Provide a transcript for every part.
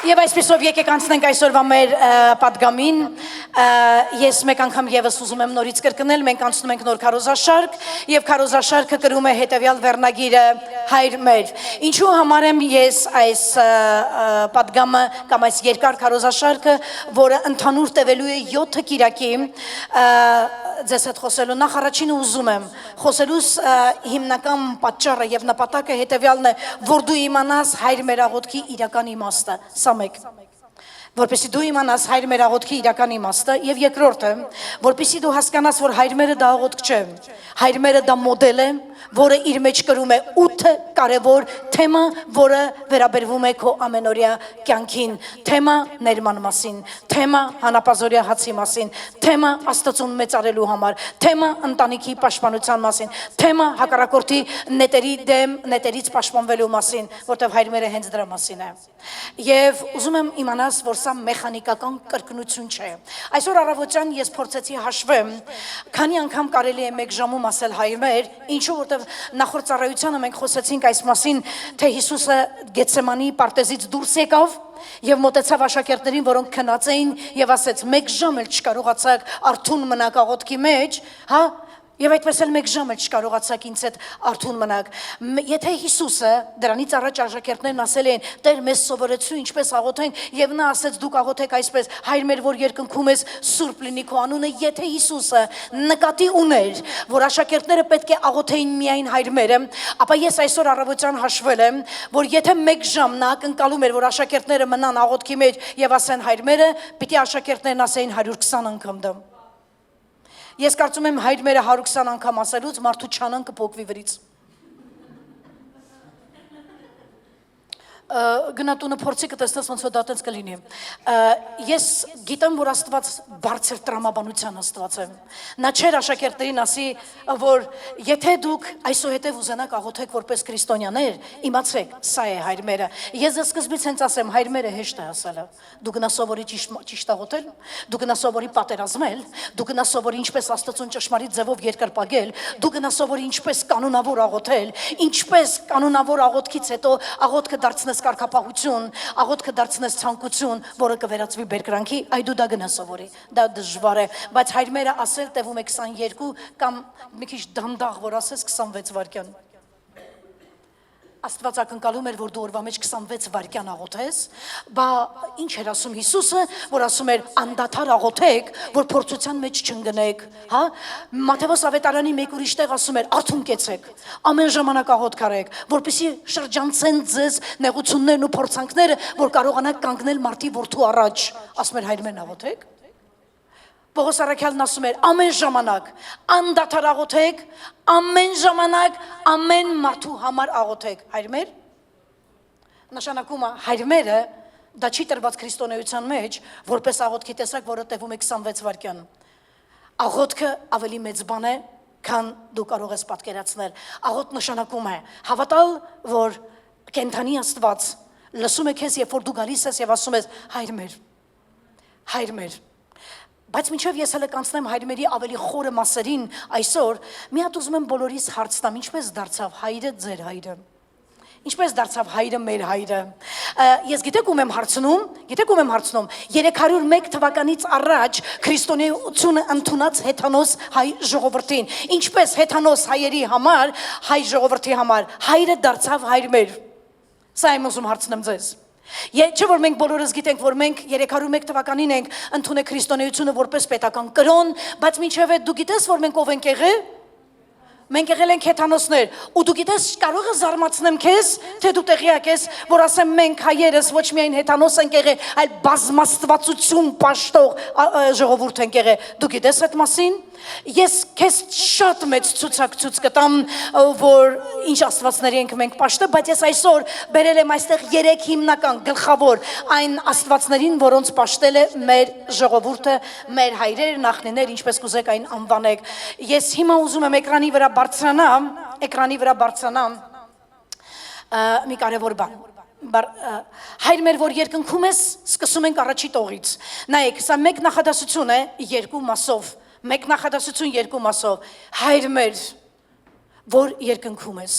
Եվ այսպեսով եկեք անցնենք այսօրվա մեր պատգամին, ես մեկ անգամ եւս ուզում եմ նորից կրկնել, մենք անցնում ենք նոր քարոզաշարք եւ քարոզաշարքը կրում է հետեւյալ վերնագիրը հայր մեր։ Ինչու համար եմ ես այս պատգամը կամ այս երկար քարոզաշարքը, որը ընդհանուր տևելու է 7 կիրակի, ձեզ հետ խոսելու նախ առաջինը ուզում եմ խոսելուս հիմնական պատճառը եւ նպատակը հետեւյալն է, որ դու իմանաս հայր մեր աղոթքի իրական իմաստը, սա մեկ, որպեսզի դու իմանաս հայր մեր աղոթքի իրական իմաստը, եւ երկրորդը, որպեսզի դու հասկանաս, որ հայր մերը դա աղոթք չէ, հայր մերը դա մոդել է, որը իր մեջ կրում է 8 կարևոր թեմա, որը վերաբերվում է քո ամենօրյա կյանքին, թեմա ներման մասին, թեմա հանապազորյա հացի մասին, թեմա Աստծուն մեծարելու համար, թեմա ընտանիքի պաշտպանության մասին, թեմա հակառակորդի նետերի դեմ նետերից պաշտպանվելու մասին, որտեղ հայր մերը հենց դրա մասին է։ Եվ ուզում եմ իմանաս, որ սա մեխանիկական կրկնություն չէ։ Այսօր առավոտյան ես փորձեցի հաշվեմ, քանի անգամ կարելի է 1 ժամում ասել հայր մեր, ինչու որտեղ նախորդ ծառայությանը մենք խոսեցինք այս մասին, թե Հիսուսը Գեթսեմանի պարտեզից դուրս եկավ եւ մոտեցավ աշակերտներին, որոնք քնած էին եւ ասեց 1 ժամ էլ չկարողացաք արթուն մնաք աղոթքի մեջ, հա? Եվ այդպես էլ 1 ժամ էլ չկարողացաք ինձ հետ արթուն մնաք։ Եթե Հիսուսը դրանից առաջ աշակերտներն ասել էին, Տեր մեզ սովորեցրու ինչպես աղոթենք, եւ նա ասեց դուք աղոթեք այսպես, հայր մեր որ երկնքում ես, սուրբ լինի քո անունը, եթե Հիսուսը նկատի ուներ, որ աշակերտները պետք է աղոթեին միայն հայր մերը, ապա ես այսօր առավոտյան հաշվել եմ, որ եթե 1 ժամ նա ակնկալում էր, որ աշակերտները մնան աղոթքի մեջ եւ ասեն հայր մերը, պիտի աշակերտներն ասեին 120 անգամ դա։ Ես կարծում եմ հայր մերը 120 անգամ ասելուց մարդու չանան կփոկվի վրից։ Գնատունը փորձի կտեսնես ոնց որ դա տենց կլինի։ Ես գիտեմ, որ Աստված բարձր տրամաբանության Աստված է։ Նա չէր աշակերտներին ասի, որ եթե դուք այսուհետև ուզենաք աղոթեք որպես քրիստոնյաներ, իմացեք, սա է հայր մերը։ Ես սկզբից հենց ասեմ, հայր մերը հեշտ է ասելը։ Դու գնաս սովորի ճիշտ աղոթել, դու գնաս սովորի պատերազմել, դու գնաս սովորի ինչպես Աստծուն ճշմարիտ ձևով երկրպագել, դու գնաս սովորի ինչպես կանոնավոր աղոթել, ինչպես կանոնավոր աղոթքից հետո աղոթքը դարձնես կարգապահություն, աղոթքը դարձնես ցանկություն, որը կվերածվի բերկրանքի, այ դու դա գնաս սովորի։ Դա դժվար է, բայց հայր մերը ասել տևում է 22 կամ մի քիչ դանդաղ, որ ասես 26 վայրկյան։ Աստված ակնկալում էր, որ դու օրվա մեջ 26 վայրկյան աղոթես, բա ինչ էր ասում Հիսուսը, որ ասում էր անդադար աղոթեք, որ փորձության մեջ չընկնեք, հա? Մատթեոս ավետարանի մեկ ուրիշ տեղ ասում էր արթուն կեցեք, ամեն ժամանակ աղոթք արեք, որպեսզի շրջանցեն ձեզ նեղություններն ու փորձանքները, որ կարողանաք կանգնել մարդի որդու առաջ, ասում էր հայր մերն աղոթեք։ Պողոս առաքյալն ասում էր ամեն ժամանակ անդադար աղոթեք, ամեն ժամանակ ամեն մարդու համար աղոթեք, հայր մեր։ Նշանակում է հայր մերը դա չի տրված քրիստոնեության մեջ, որպես աղոթքի տեսակ, որը տևում է 26 վայրկյան։ Աղոթքը ավելի մեծ բան է, քան դու կարող ես պատկերացնել։ Աղոթք նշանակում է հավատալ, որ կենդանի Աստված լսում է քեզ, երբ որ դու գալիս ես եւ ասում ես հայր մեր, հայր մեր։ Բայց մինչև ես հələ կանցնեմ հայր մերի ավելի խորը մասերին այսօր, մի հատ ուզում եմ բոլորիս հարց տամ, ինչպես դարձավ հայրը ձեր հայրը։ Ինչպես դարձավ հայրը մեր հայրը։ Ես գիտեք ում եմ հարցնում, 301 թվականից առաջ քրիստոնեությունը ընդունած հեթանոս հայ ժողովրդին։ Ինչպես հեթանոս հայերի համար, հայ ժողովրդի համար հայրը դարձավ հայր մեր։ Սա եմ ուզում հարցնեմ ձեզ։ Չէ որ մենք բոլորս գիտենք, որ մենք 301 թվականին ենք ընդունել քրիստոնեությունը որպես պետական կրոն, բայց մինչև այդ դու գիտես, որ մենք ով ենք եղել։ Մենք եղել ենք հեթանոսներ, ու դու գիտես կարող ես զարմացնեմ քեզ, թե դու տեղյակ ես, որ ասեմ մենք հայերս ոչ միայն հեթանոս ենք եղել, այլ բազմաստվածություն պաշտող ժողովուրդ ենք եղել։ Դու գիտես այդ մասին։ Ես քեզ շատ մեծ ցուցակ կտամ, որ ինչ աստվածների ենք մենք պաշտել, բայց ես այսօր բերել եմ այստեղ 3 հիմնական գլխավոր այն աստվածներին, որոնց պաշտել է մեր ժողովուրդը, մեր հայրեր, նախնիներ, ինչպես կուզեք այն անվանեք։ Ես հիմա ուզում եմ էկրանի վրա բարձրանամ մի կարևոր բան։ Հայր մեր որ երկնքում ես, սկսում ենք առաջի տողից։ Նայեք, սա մեկ նախադասություն է 2 մասով, մեկ նախադասություն 2 մասով։ Հայր մեր որ երկնքում ես,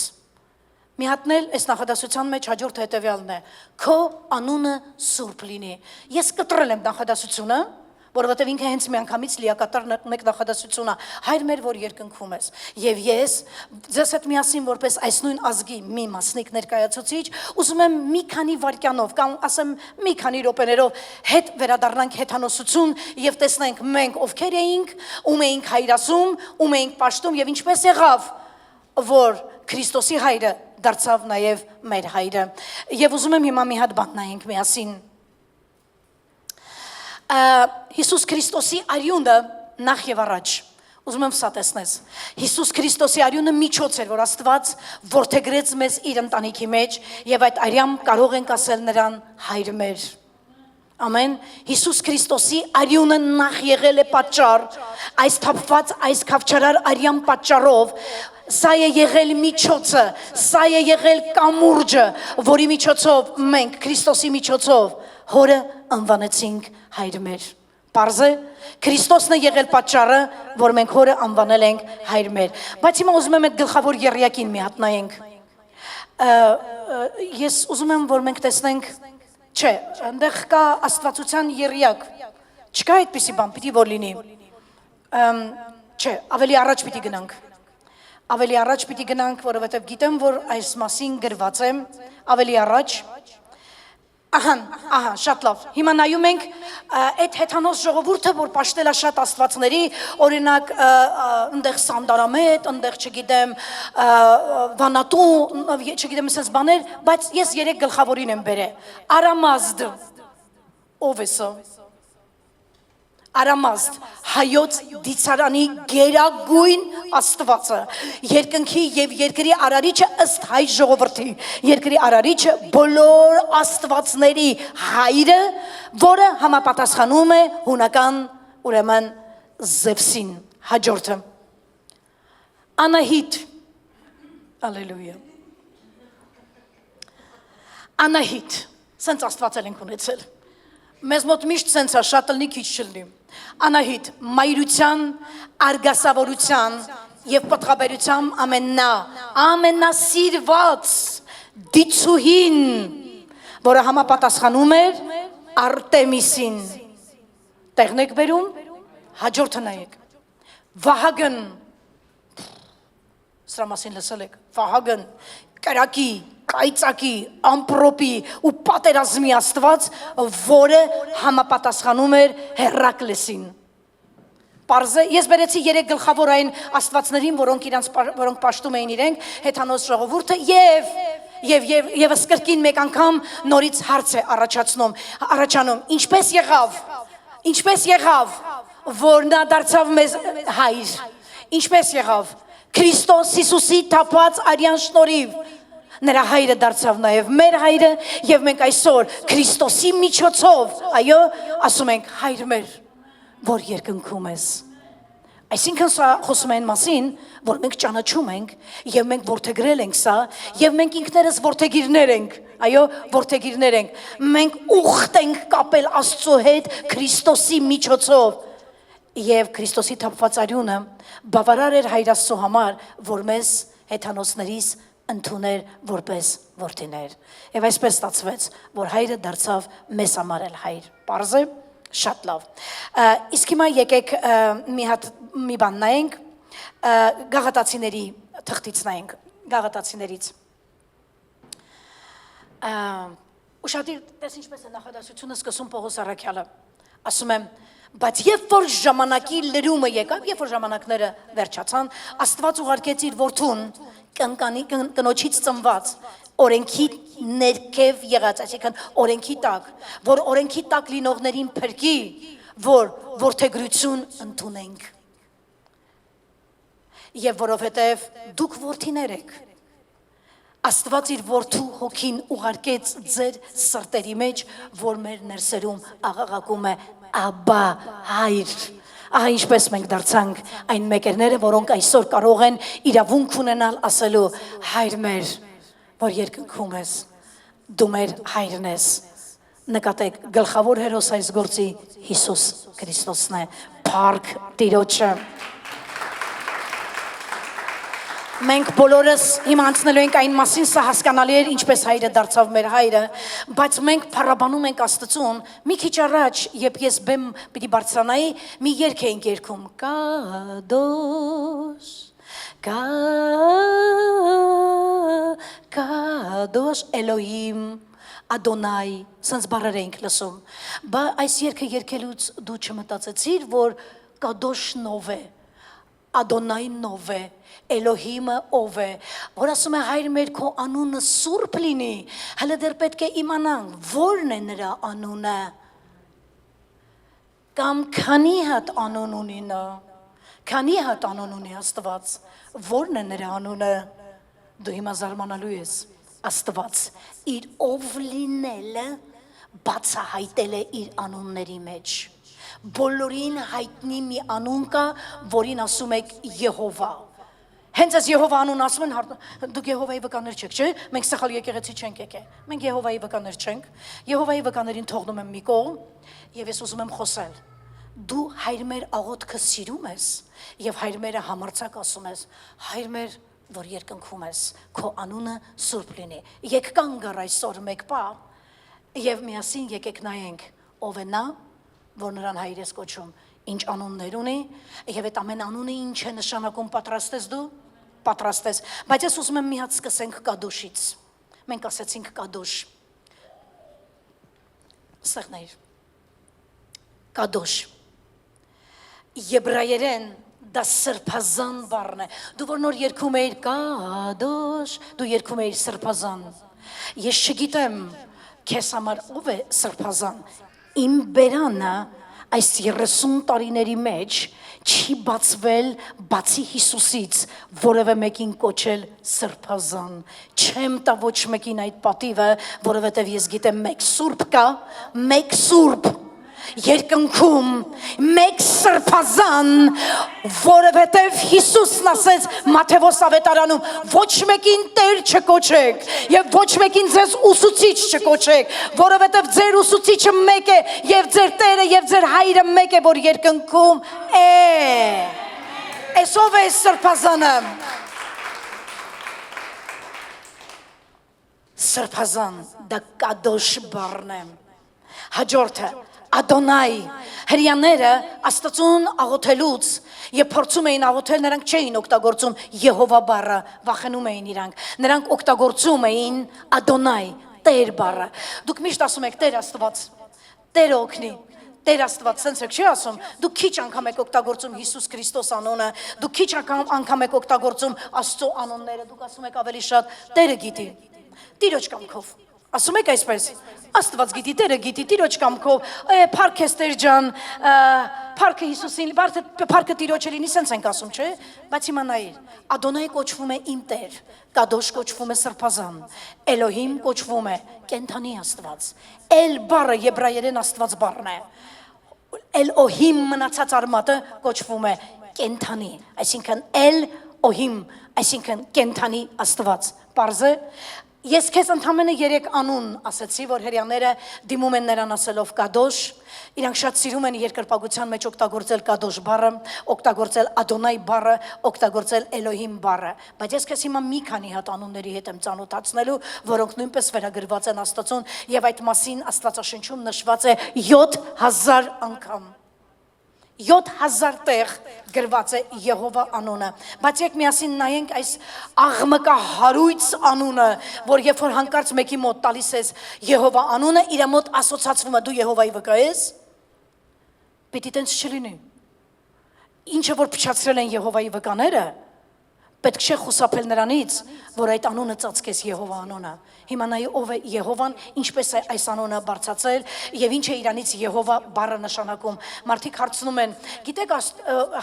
Մի հատնել այս նախադասության մեջ հաջորդ հետևյալն է. քո անունը սուրբ լինի։ Ես կտրել եմ նախադասությունը, որովհետև ինքը հենց միանգամից լիակատար մեկ նախադասություն է, հայր մեր, որ երկնքում ես։ Եվ ես ձեզ հետ միասին որպես այս նույն ազգի մի մասնիկ ներկայացուցիչ, ուզում եմ մի քանի վայրկյանով կամ ասեմ մի քանի րոպեներով հետ վերադառնանք հեթանոսություն եւ տեսնենք մենք ովքեր էինք, ում էինք հայրասում, ում էինք պաշտում եւ ինչպես եղավ, որ Քրիստոսի հայրը դարձավ նաեւ մեր հայրը։ Եվ ուզում եմ հիմա մի հատ բան նայենք միասին։ Հիսուս Քրիստոսի արյունը նախ եւ առաջ ուզում եմ սա տեսնես Հիսուս Քրիստոսի արյունը միջոց էր որ Աստված որդեգրեց մեզ իր ընտանիքի մեջ եւ այդ արյամ կարող ենք ասել նրան հայր մեր ամեն Հիսուս Քրիստոսի արյունը նախ եղել է պատճառ այս թափված այս քավչարար արյամ պատճառով սա է եղել միջոցը սա է եղել կամուրջը որի միջոցով մենք Քրիստոսի միջոցով հորը անվանեցինք հայր մեր Պարզ է Քրիստոսն է եղել պատճառը որ մենք հորը անվանել ենք հայր մեր բայց հիմա ուզում եմ այդ գլխավոր եռյակին մի հատ նայենք ես ուզում եմ որ մենք տեսնենք չէ այնտեղ կա աստվածության եռյակ չկա այդպիսի բան պիտի որ լինի չէ ավելի առաջ պիտի գնանք Ավելի առաջ պիտի գնանք, որովհետև գիտեմ, որ այս մասին գրված եմ, ավելի առաջ, ահա, շատ լավ, հիմա նայում ենք այդ հետանոց ժողովուրդը, որ պաշտել է շատ աստվածների, օրինակ, ընդեղ Սանդարամետ, ընդեղ, չգիտեմ, Վանատու, չգիտեմ, ասես բաներ, բայց ես երեք գլխավորին եմ բերել, Արամազդ, ով է սա? Արամազդ, հայոց դիցարանի գերագույն աստվածը, երկնքի և երկրի արարիչը ըստ հայ ժողովրդի, երկրի արարիչը բոլոր աստվածների հայրը, որը համապատասխանում է հունական ուրեմն Զևսին, հաջորդը, Անահիտ, ալելույա, Անահիտ, սենց աստվածել ենք ունեցել, մեզ մոտ միշտ սենց է, շատ լնի քիչ չլնի, Անահիտ, մայրության, արգասավորության և պտղաբերության ամենասիրված դիցուհին, որը համապատասխանում էր Արտեմիսին, տեղն եք բերում, հաջորդը նայեք, Վահագն, սրա մասին լսել եք, Վահագն, կրակի, կայծակի, ամպրոպի ու պատերազմի աստված, որը համապատասխանում էր Հերակլեսին։ Պարզ է, ես բերեցի երեք գլխավոր այն աստվածներին, որոնք պաշտում էին իրենք, հեթանոց ժողովուրդը և սկրկին մեկ անգամ նորից հարց է առաջանում, ինչպես եղավ, որ նա դարձավ մեզ հայր, ինչպես եղավ, Քրիստոս Հիսուսի թափված արյան շնորհիվ Նրա հայրը դարձավ նաև մեր հայրը և մենք այսօր Քրիստոսի միջոցով, այո, ասում ենք հայր մեր, որ երկնքում ես։ Այսինքն սա խոսում են մասին, որ մենք ճանաչում ենք և մենք որդեգրել ենք սա և մենք ինքներս որդեգիրներ ենք, այո, որդեգիրներ ենք, մենք ուխտ ենք կապել Աստծո հետ Քրիստոսի միջոցով և Քրիստոսի թափված արյունը բավարար էր հայր Աստծո համար, որ մեզ հեթանոսներից ընդուներ որպես որդիներ։ Եվ այսպես ստացվեց, որ հայրը դարձավ մեզ համար էլ հայր։ Պարզ է, շատ լավ։ Իսկ հիմա եկեք մի բան նայենք, Գաղատացիների թղթից նայենք, Գաղատացիներից։ Ուշադիր, տես ինչպես է նախադասությունը սկսում Պողոս առաքյալը, ասում եմ, բայց երբ որ ժամանակի լրումը եկավ, երբ որ ժամանակները վերջացան, Աստված ուղարկեց իր որդուն կնոջից ծնված, օրենքի ներքև եղած, այսինքն օրենքի տակ, որ օրենքի տակ լինողներին փրկի, որ որդեգրություն ընդունենք։ Եվ որովհետև դուք որդիներ եք, Աստված իր որդու հոգին ուղարկեց ձեր սրտերի մեջ, որ մեր ներսերում աղաղակում է Աբա հայր։ Ահա ինչպես մենք դարձանք այն մեկերները, որոնք այսօր կարող են իրավունք ունենալ ասելու հայր մեր, որ երկնքում ես, դու մեր հայրն ես։ Նկատեք, գլխավոր հերոս այս գործի Հիսուս Քրիստոսն է, փառք Տիրոջը։ Մենք բոլորս հիմա անցնելու ենք այն մասին, սա հասկանալի էր, ինչպես հայրը դարձավ մեր հայրը, բայց մենք փառաբանում ենք Աստծուն։ Մի քիչ առաջ, երբ ես բեմ պիտի բարձրանայի, մի երգ էինք երգում. Կադոշ Էլոհիմ Ադոնայ, սենց բառեր էինք լսում։ Բա այս երգը երգելուց դու չմտածեցիր, որ Կադոշ նով է, Ադոնայ նով է, Էլոհիմը ով է, որ ասում է հայր մեր քո անունը սուրբ լինի, հələ դեռ պետք է իմանանք որն է նրա անունը, կամ քանի հատ անուն ունի նա, քանի հատ անուն ունի Աստված, որն է նրա անունը, դու հիմա զարմանալու ես, Աստված իր ով լինելը բացահայտել է իր անունների մեջ, բոլորին հայտնի մի անուն կա, որին ասում եք Եհովա, հենց այս Եհովա անուն ասում են, դուք Եհովայի վկաներ չեք, չէ՞, մենք սխալ եկեղեցի չենք եկել, մենք Եհովայի վկաներ չենք, Եհովայի վկաներին թողնում եմ մի կողմ եւ ես ուզում եմ խոսել, դու հայր մեր աղոթքը սիրում ես եւ հայր մերը համարձակ ասում ես, հայր մեր, որ երկնքում ես, քո անունը սուրբ լինի, եկ կանգ առ այսօր մեկ պա եւ միասին եկեք նայենք ով է նա, որ նրան հայր ես կոչում, ինչ անուններ ունի եւ այդ ամեն անունը ինչ է նշանակում, պատրաստ ես դու, պատրաստ ես, բայց ես ուզում եմ մի հատ սկսենք Կադոշից, մենք ասեցինք Կադոշ, սեղներ, Կադոշ, եբրայերեն դա սրբազան բառն է, դու որ նոր երգում էիր Կադոշ, դու երգում էիր սրբազան, ես չգիտեմ քեզ համար ով է սրբազան, իմ բերանը այս 30 տարիների մեջ չի բացվել բացի Հիսուսից որևէ մեկին կոչել սրբազան, չեմ տա ոչ մեկին այդ պատիվը, որովհետև ես գիտեմ մեկ սուրբ կա, մեկ սուրբ երկնքում, մեկ սրբազան, որովհետև Հիսուսն ասեց Մատթեոս ավետարանում, ոչ մեկին Տեր չկոչեք եւ ոչ մեկին ձեզ ուսուցիչ չկոչեք, որովհետև ձեր ուսուցիչը մեկ է եւ ձեր Տերը եւ ձեր հայրը մեկ է, որ երկնքում է։ Այսով է սրբազանը։ Սրբազան, դա Կադոշ բառն է։ Հաջորդը Ադոնայ, հրյաները Աստծուն աղոթելուց եւ փորձում էին աղոթել, նրանք չէին օգտագործում Եհովա բառը, վախենում էին իրանք, նրանք օգտագործում էին Ադոնայ, Տեր բառը, դուք միշտ ասում եք Տեր Աստված, Տեր օգնի, Տեր Աստված, սենց եք չի ասում, դուք քիչ անգամ եք օգտագործում Հիսուս Քրիստոս անունը, դուք քիչ անգամ եք օգտագործում Աստծո անունները, դուք ասում եք ավելի շատ Տերը գիտի, Տիրոջ կամքով, ասում եք այսպես, Աստված գիտի, Տերը գիտի, Տիրոջ կամքով, փառք ես Տեր ջան, փառքը Հիսուսին, փառքը Տիրոջը լինի, սենց ենք ասում, չէ՞, բայց հիմա նայիր, Ադոնայ կոչվում է իմ Տեր, Կադոշ կոչվում է սրբազան, Էլոհիմ կոչվում է կենդանի Աստված, Էլ բառը եբրայերեն Աստված բառն է, Էլոհիմ մնացած արմատը կոչվում է կենդանի, այսինքն Էլ-օհիմ, այսինքն կենդանի Աստված, պարզ է, ես քեզ ընդամենը 3 անուն ասեցի, որ հրյաները դիմում են նրան ասելով Կադոշ, իրանք շատ սիրում են երկրպագության մեջ օգտագործել Կադոշ բառը, օգտագործել Ադոնայ բառը, օգտագործել Էլոհիմ բառը, բայց ես քեզ հիմա մի քանի հատ անունների հետ եմ ծանոթացնելու, որոնք նույնպես վերագրված են Աստծուն եւ այդ մասին Աստվածաշնչում նշված է 7000 անգամ 7000 տեղ գրված է Եհովա անունը, բայց եք միասին նայենք այս աղմկահարույց անունը, որ երբ որ հանկարծ մեկի մոտ տալիս ես Եհովա անունը, իր մոտ ասոցացվում է դու Եհովայի վկա ես, պիտի տենց չլինի, ինչը որ փչացրել են Եհովայի վկաները, պետք չէ խուսափել նրանից, որ այդ անունը ծածկես Եհովա անունը, հիմա նայ ով է Եհովան, ինչպես է այս անունը բարձացել եւ ինչ է իրանից Եհովա բառը նշանակում, մարդիկ հարցնում են, գիտեք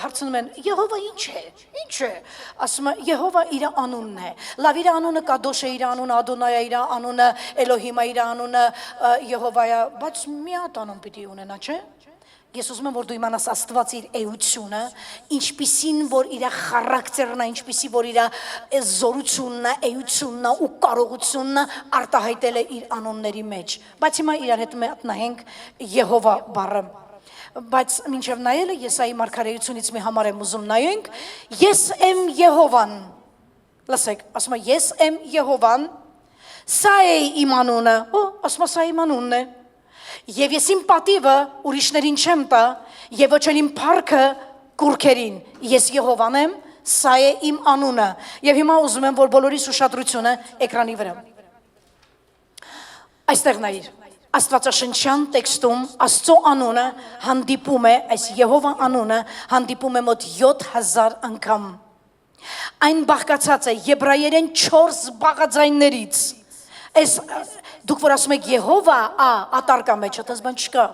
հարցնում են, Եհովա ինչ է, ասում է Եհովա իր անունն է, լավ իր անունը Կադոշ է, իր անունը Ադոնայ է, իր անունը Էլոհիմ է, իր անունը Եհովա է, բայց մի հատ անուն պիտի ունենա, չէ՞։ Ես ուզում եմ, որ դու իմանաս Աստված իր էությունը, ինչպիսին, որ իր խարակտերն է, ինչպիսի, որ իր զորությունն է, էությունն է ու կարողությունն է արտահայտել է իր անունների մեջ։ Բայց հիմա իրար հետ նայենք Եհովա բառը։ Բայց մինչև նայելը Եսայի մարգարեությունից մի համար եմ ուզում նայենք, ես եմ Եհովան, Լսեք, ասում է ես եմ Եհովան, սա է իմ անունը, ասում է սա իմ անունն է։ Եվ ես իմ պատիվը ուրիշներին չեմ տա, եւ ոչ էլ իմ փառքը կուրքերին։ Ես Եհովան եմ, սա է իմ անունը։ Եվ հիմա ուզում եմ, որ բոլորիս ուշադրությունը էկրանի վրա։ Այստեղ նայիր։ Աստվածաշնչյան տեքստում Աստծո անունը հանդիպում է, այս Եհովա անունը հանդիպում է մոտ 7000 անգամ։ Այն բաղկացած է եբրայերեն 4 բաղաձայններից։ Այս դուք որ ասում եք Եհովա, ատարկա մեջ, այդպես բան չկա։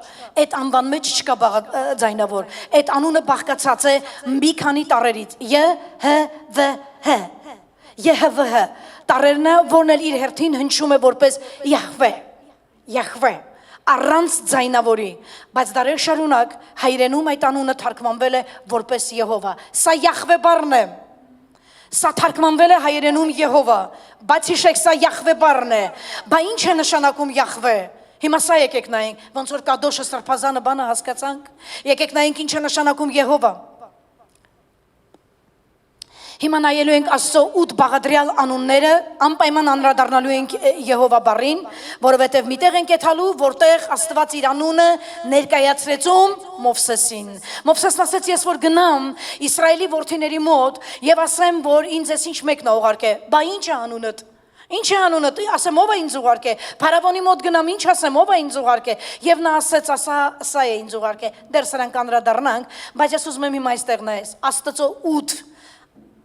Այդ անվան մեջ չկա բաղաձայնավոր։ Այդ անունը բաղկացած է մի քանի տառերից։ Ե-հ-վ-հ։ Ե-հ-վ-հ։ Տառերն է, որն էլ իր հերթին հնչում է որպես Յահվե։ Յահվե, առանց ձայնավորի, բայց դարեր շարունակ հայրենում այդ անունը թարգմանվել է որպես Եհովա։ Սա Յահվե բառն է։ Սա թարգմանվել է հայրենում Եհովա, բայց հիշեք, սա Յահվե բառն է։ Բա ինչ է նշանակում Յահվե։ Հիմա սա եկեք նայենք, ոնց որ Կադոշը Սրբազանը բանը հասկացանք։ Եկեք նայենք ինչ է նշանակում Եհովա։ Հիմա նայելու ենք Աստծո 8 բաղադրյալ անունները, անպայման անդրադառնալու ենք Եհովա բառին, որովհետև միտեղ ենք եթալու, որտեղ Աստված իր անունը ներկայացրեց Մովսեսին։ Մովսեսն ասեց, ես որ գնամ Իսրայելի որդիների մոտ եւ ասեմ, որ ինձ էս ինչ մեկն է ուղարկե, բա ինչ է անունդ։ Ինչ է անունդ, ասեմ ով է ինձ ուղարկե, Փարավոնի մոտ գնամ, ինչ ասեմ, ով է ինձ ուղարկե, եւ նա ասեց, սա է ինձ ուղարկե, դեռ սրանք անդրադառնանք, բայց ես ուզում եմ հիմա այստեղ նայես, Աստծո 8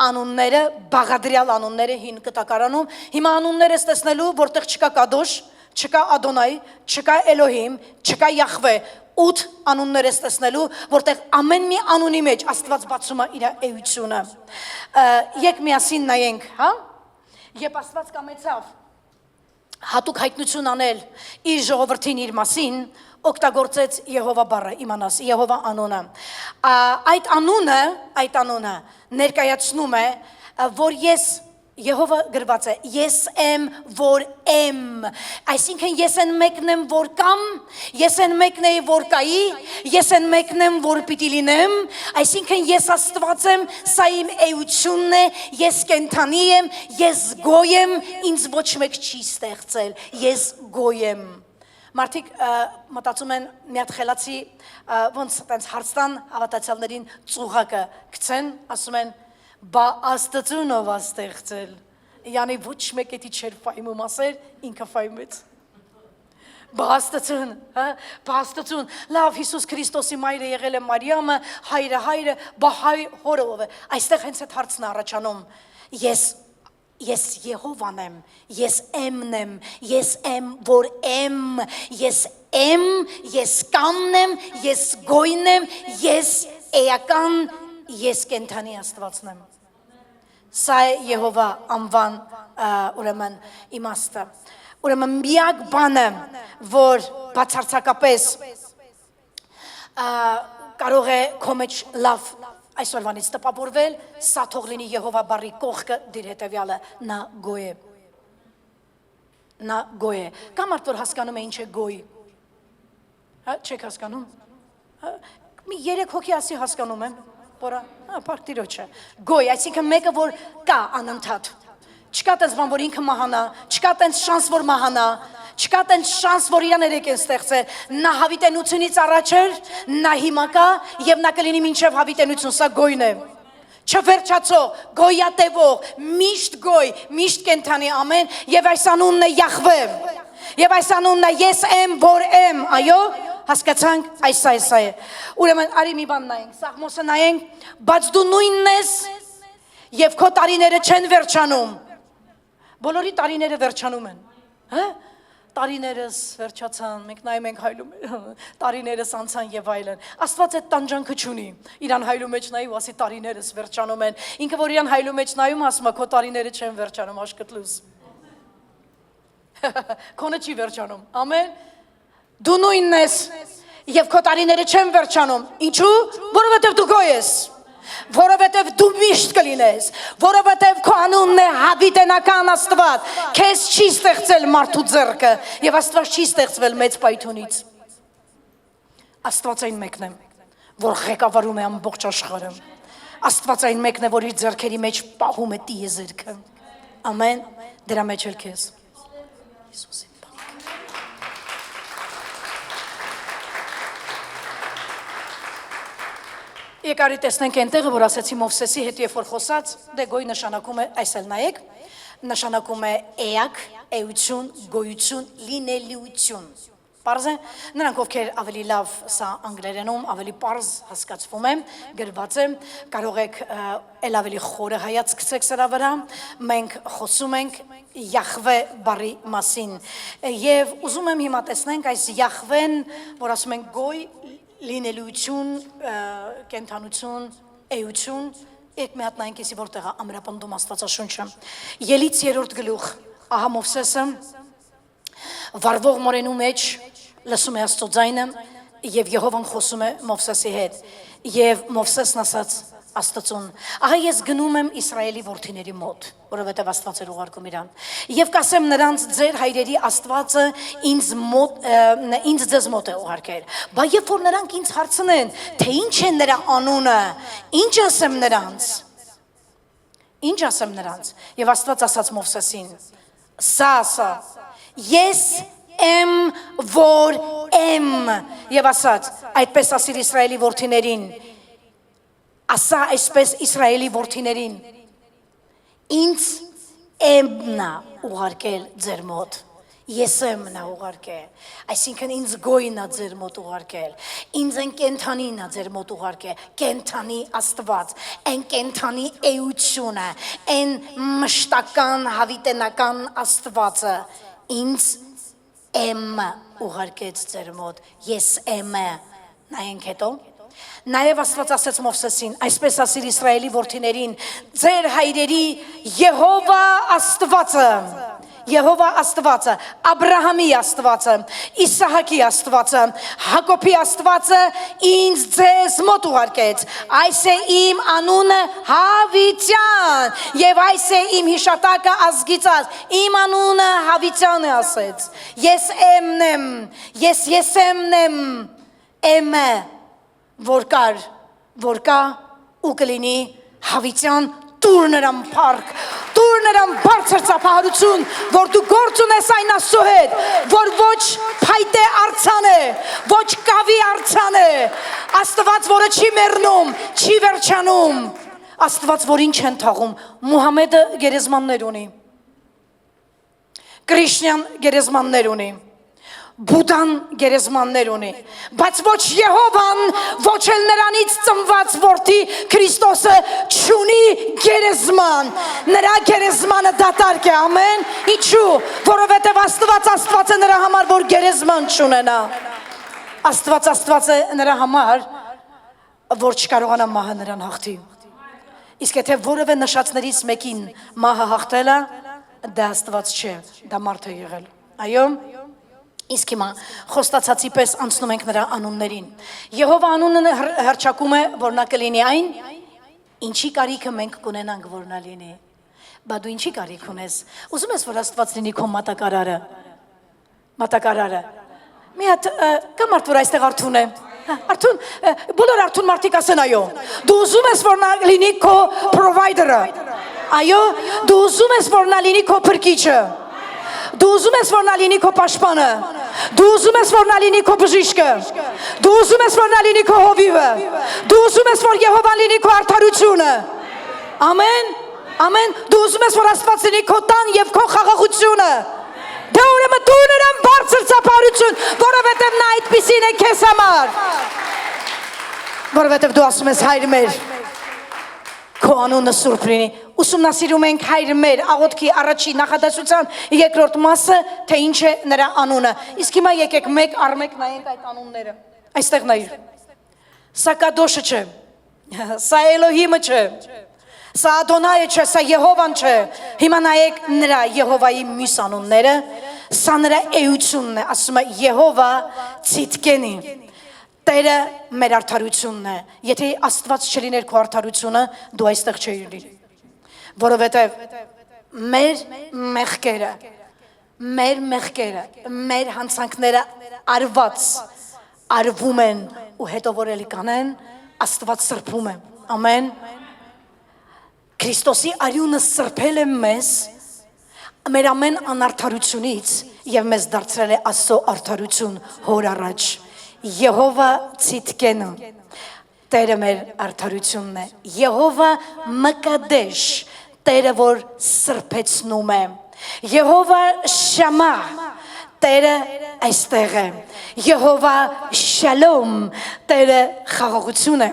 անունները, բաղադրյալ անունները հին կտակարանում, հիմա անունները տեսնելու, որտեղ չկա Կադոշ, չկա Ադոնայ, չկա Էլոհիմ, չկա Յահվե, 8 անուններ ես տեսնելու, որտեղ ամեն մի անունի մեջ Աստված բացում է իր էությունը։ Եկ միասին նայենք, հա? Երբ Աստված կամեցավ հատուկ հայտնություն անել իր ժողովրդին իր մասին, օգտագործեց Եհովա բառը, իմանաս, Եհովա անունը։ Այդ անունը ներկայացնում է, որ ես Եհովա գրված է, ես եմ, որ եմ, այսինքն ես են մեկն եմ, որ կամ, ես են մեկն եմ, որ կայի, ես են մեկն եմ, որ պիտի լինեմ, այսինքն ես Աստված եմ, սա իմ էությունն է, ես կենթանի եմ, ես գոյ եմ, ինձ ոչ մեկ չի ստեղծել, ես գոյ եմ։ Մարդիկ մտածում են մի հատ խելացի, ոնց տենց հարցտան հավատացյալներին ծուղակը գցեն, ասում են, բա Աստծուն ով ստեղծել, յանի ոչ մեկ էդի չեր ֆայմում ասեր, ինքը ֆայմեց։ Բա Աստծուն, լավ Հիսուս Քրիստոսի մայրը եղել է Մարիամը, հայրը, բա հորը ով է, այստեղ հենց այդ հարցն է առաջանում, ես Եհովան եմ, ես էմն եմ, ես եմ, որ եմ, ես կանն եմ, ես գոյն եմ, ես էական, ես կենթանի Աստվածն եմ։ Սա է Եհովա անվան ուրեմն իմաստը։ Ուրեմն միակ բանը, որ բացարձակապես կարող է քո մեջ լավ այսօրվանից տպավորվել, սա թող լինի Եհովա բառի կողքը դիր հետևյալը, նա գոյ է։ Նա գոյ է։ Կա մարդ որ հասկանում է ինչ է գոյ։ Հա, չեք հասկանում։ Մի 3 հոգի ասի հասկանում եմ, որը, փառք Տիրոջը։ Գոյ, այսինքն մեկը որ կա անընդհատ։ Չկա տես բան որ ինքը մահանա, չկա տես շանս որ մահանա, չկա տենց շանս, որ իրան երեք են ստեղծել, նա հավիտենությունից առաջ էր, նա հիմա կա և նա կլինի մինչև հավիտենություն, սա գոյն է, չվերջացող, գոյատևող, միշտ գոյ, միշտ կենթանի ամեն և այս անունն է Յահվե, և այս անունն է ես եմ, որ եմ, այո, հասկացանք, այս է, ուրեմն արի մի բան նայենք, Սաղմոսը նայենք, բայց դու նույնն ես և քո տարիները չեն վերջանում, բոլորի տարիները վերջանում են, հա? Տարիներս վերջացան, մենք նայում ենք հայլում, տարիներս անցան եւ այլն։ Աստված այդ տանջանքը չունի։ Իրան հայլու մեջ նայի ու ասի տարիներս վերջանում են։ Ինքը որ իրան հայլու մեջ նայում ասում է քո տարիները չեն վերջանում, աշկտլուս։ Քոնը չի վերջանում։ Ամեն։ Դու նույնն ես եւ քո տարիները չեն վերջանում։ Ինչու՞։ Որովհետեւ դու գոյ ես։ Որովհետև դու միշտ կլինես, որովհետև քո անունն է հավիտենական Աստված, քեզ չի ստեղծել մարդու ձեռքը եւ Աստված չի ստեղծվել մեծ պայթունից։ Աստված այն մեկն է, որ ղեկավարում է ամբողջ աշխարհը։ Աստվածային մեկն է, որ իր ձեռքերի մեջ պահում է տիեզերքը։ Ամեն, դրա մեջ էլ քեզ։ Հիսուսի Եկարի տեսնենք այնտեղը, որ ասեցի Մովսեսի հետ, երբ որ խոսած, դե գոյ նշանակում է, այս էլ նայեք, նշանակում է էակ, էություն, գոյություն, լինելիություն։ Պարզ է, նրանք ովքեր ավելի լավ սա անգլերենում, ավելի պարզ հասկացվում է, գրված է, կարող եք էլ ավելի խորը հայացք գցեք սրա վրա, մենք խոսում ենք Յահվե բառի մասին, և ուզում եմ հիմա տեսնենք այս Յահվեն, որ ասում ենք գոյ, լինելիություն, կենթանություն, էություն, եկ մի հատ նայենք եսի որտեղ է ամրապնդում Աստվածաշունչը։ Ելից 3-րդ գլուխ, ահա Մովսեսը վարվող մորենու մեջ լսում է Աստծո ձայնը և Եհովան խոսում է Մովսեսի հետ և Մովսեսն ասաց Աստծուն, ահա ես գնում եմ Իսրայելի որդիների մոտ, որովհետև Աստված էր ուղարկում իրան, և կասեմ նրանց ձեր հայրերի Աստվածը ինձ ձեզ մոտ է ուղարկել, բա երբ որ նրանք ինձ հարցնեն, թե ինչ է նրա անունը, ինչ ասեմ նրանց, և Աստված ասաց Մովսեսին, սա ասա, ես եմ, որ եմ, և ասաց, այդպես ասիր Իսրայելի որդիներին, ասա այսպես Իսրայելի որդիներին, ինձ էմնա ուղարկել ձեր մոտ, ես էմնա ուղարկել, այսինքն ինձ գոյնա ձեր մոտ ուղարկել, ինձ են կենթանինա ձեր մոտ ուղարկել, կենթանի Աստված, են կենթանի էությունը, են մշտական հավիտենական Աստվածը, ինձ էմը ուղարկեց ձեր մոտ, ես էմը, նայենք հետո, Նաև Աստված ասեց Մովսեսին, այսպես ասիր Իսրայելի որդիներին, ձեր հայրերի Եհովա Աստվածը, Աբրահամի Աստվածը, Իսահակի Աստվածը, Հակոբի Աստվածը ինձ ձեզ մոտ ուղարկեց, այս է իմ անունը Հավիտյան, և այս է իմ հիշատակը ազգիծած, իմ անունը Հավիտյան է ասեց, ես էմն եմ, ես էմն եմ, էմը, որ կա ու կլինի Հավիտյան տուր նրան պարկ, տուր նրան բարձր ծափահարություն, որ դու գործ ունես այն Աստծո հետ, որ ոչ փայտե արձան է, ոչ կավի արձան է, Աստված, որը չի մեռնում, չի վերջանում, Աստված, որ ինչ են թաղում, Մուհամեդը գերեզմաններ ունի, Կրիշնյան գերեզմաններ ունի, Բուդան գերեզմաններ ունի, բայց ոչ Եհովան, ոչ էլ նրանից ծնված որդի Քրիստոսը չունի գերեզման, նրա գերեզմանը դատարկ է, ամեն, ինչու, որովհետև Աստված է նրա համար, որ գերեզման չունենա, Աստված է նրա համար, որ չկարողանա մահը նրան հաղթի, իսկ եթե որևէ նշածներից մեկին մահը հաղթելը, դա Աստված չէ, դա մարդ է եղել, այո, Իսկ հիմա խոստացածի պես անցնում ենք նրա անուններին։ Եհովա անունը հռչակում է, որ նա կլինի այն, ինչի կարիքը մենք կունենանք, որ նա լինի։ Բա դու ինչի կարիք ունես։ Ուզում ես, որ Աստված լինի քո մատակարարը։ Մի հատ կա մարդ, որ այստեղ արթուն է։ Արթուն, բոլոր արթուն մարդիկ ասեն այո։ Դու ուզում ես, որ նա լինի քո provider-ը։ Այո, դու ուզում ես, որ նա լինի քո փրկիչը։ Դու ուզում ես, որ նա լինի քո պաշտպանը, դու ուզում ես, որ նա լինի քո բժիշկը, դու ուզում ես, որ նա լինի քո հովիվը, դու ուզում ես, որ Եհովան լինի քո արդարությունը, ամեն, դու ուզում ես, որ Աստված լինի քո տան և քո խաղաղությունը, դե ուրեմն դու նրան բարձր ծափահարություն, որովհետև նա այդպիսին է քեզ համար, որովհետև դու ասում ես հայր մեր, քո անունը սուրբ լինի, ուսումնասիրում ենք հայր մեր աղոթքի առաջի նախադասության երկրորդ մասը, թե ինչ է նրա անունը, իսկ հիմա եկեք մեկ առ մեկ նայենք այդ անունները, այստեղ նայիր, սա Կադոշը չէ, սա Էլոհիմը չէ, սա Ադոնայը չէ, սա Եհովան չէ, հիմա նայեք նրա Եհովայի մյուս անունները, սա նրա էությունն է, ասում է Եհովա Ցիդկենի, Տերը մեր արդարությունն է, եթե Աստված չլիներ քո արդարությունը, դու այստեղ չէիր լինի, որովհետև մեր մեղքերը, մեր հանցանքները արվում են ու հետո որ էլի կանեն, Աստված սրբում է, ամեն, Քրիստոսի արյունը սրբել է մեզ մեր ամեն անարդարությունից եւ մեզ դարձրել է Աստծո արդարություն հոր առաջ Եհովա Ցիդկենը Տերը մեր արդարությունն է Եհովա Մկադեշ Տերը որ սրբեցնում է Եհովա Շամա Տերը այստեղ է Եհովա Շալոմ Տերը խաղաղություն է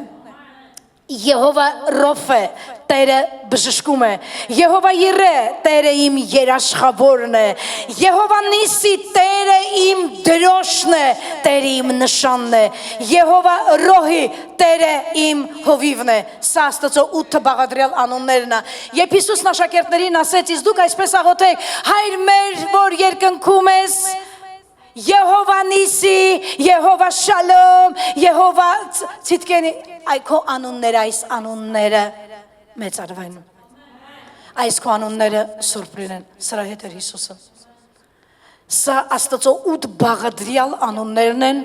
Եհովա Ռոֆե Տերը բժշկում է Եհովա Իրե Տերը իմ երաշխավորն է Եհովա Նիսի Տերը իմ դրոշն է Տերը իմ նշանն է Եհովա Ռոհի Տերը իմ հովիվն է Սա Աստծո 8 բաղադրյալ անուններն է Երբ Հիսուսն աշակերտներին ասեց իսկ դուք այսպես աղոթեք Հայր մեր որ երկնքում ես Եհովա Նիսի, Եհովա Շալոմ, Եհովա Ցիդկենի Այ քո անունները, այս անունները մեծարվեն Այս քո անունները սուրբ լինեն Սրա հետ էր Հիսուսը Սա Աստծո 8 բաղադրյալ անուններն են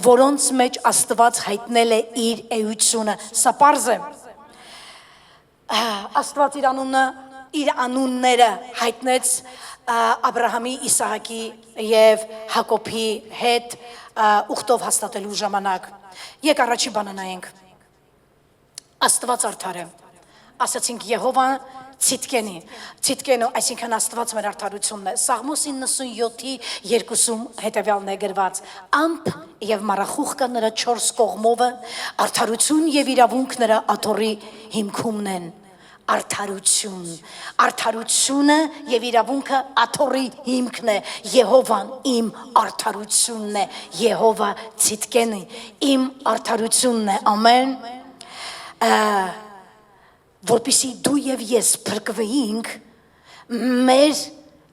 Որոնց մեջ Աստված հայտնել է իր էությունը Սա պարզ է Աստված իր անունները հայտնեց Աբրահամի, Իսահակի և Հակոբի հետ ուխտով հաստատելու ժամանակ Եկ առաջի բանը նայենք Աստված արդար է Ասացինք Եհովա Ցիդկենի Ցիդկենը այսինքն Աստված մեր արդարությունն է Սաղմոս 97-ի 2-ում հետևյալն է գրված Ամփ և մառախուղ կա նրա 4 կողմովը Արդարություն և իրավունք նրա աթոռի հիմքումն են Արդարությունը և իրավունքը աթոռի հիմքն է Եհովան իմ արդարությունն է Եհովա Ցիդկենի իմ արդարությունն է ամեն որպեսզի դու և ես փրկվեինք մեր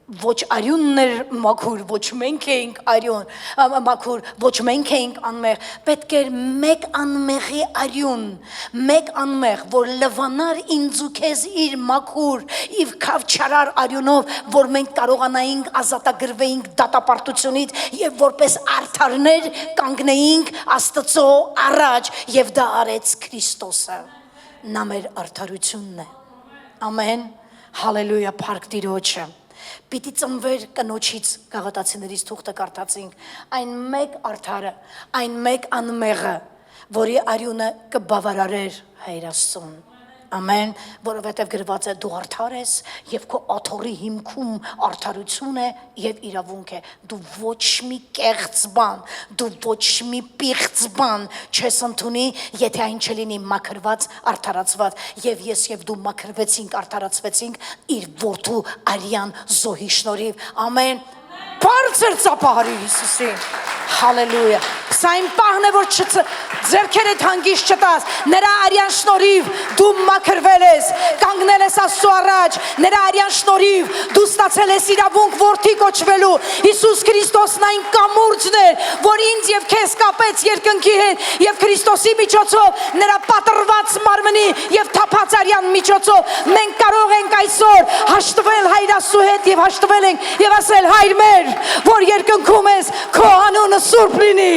ոչ արյունն էր մաքուր, ոչ մենք էինք արյուն, մաքուր, ոչ մենք էինք անմեղ, պետք էր մեկ անմեղի արյուն, մեկ անմեղ, որ լվանար ինձ ու քեզ իր մաքուր, իր քավչարար արյունով, որ մենք կարողանայինք ազատագրվեինք դատապարտությունից և որպես արդարներ կանգնեինք Աստծո առաջ և դա արեց Քրիստոսը, նա մեր արդարությունն է, ամեն, հալելույա, փառք Տիրոջը Պիտի ծնվեր կնոջից գաղատացիներից թուղթը կարդացինք Այն մեկ արդարը, այն մեկ անմեղը, որի արյունը կբավարարեր Հայր Աստծուն Ամեն, որովհետև գրված է դու արդար ես և քո աթոռի հիմքում արդարություն է և իրավունք է Դու ոչ մի կեղծ բան, դու ոչ մի պիղծ բան չես ընդունի, եթե այն չլինի մաքրված, արդարացված Եվ ես և դու մաքրվեցինք, արդարացվեցինք իր որդու արյան զոհի շնորհիվ Ամեն Բարձր ծափահարիր Հիսուսին Հալելույա Սա այն պահն է որ ձեռքերդ հանգիստ չտաս Նրա արյան շնորհիվ դու մաքրվել ես Կանգնել ես Աստծո առաջ Նրա արյան շնորհիվ դու ստացել ես իրավունք որդի կոչվելու Հիսուս Քրիստոսն այն կամուրջն էր որ ինձ և քեզ կապեց երկնքի հետ և Քրիստոսի միջոցով նրա պատռված մարմնի և թափած արյան միջոցով մենք կարող ենք այսօր հաշտվել Հայր Աստծո հետ և հաշտվել ենք և ասել Հայր մեր որ երկնքում ես քո անունը սուրբ լինի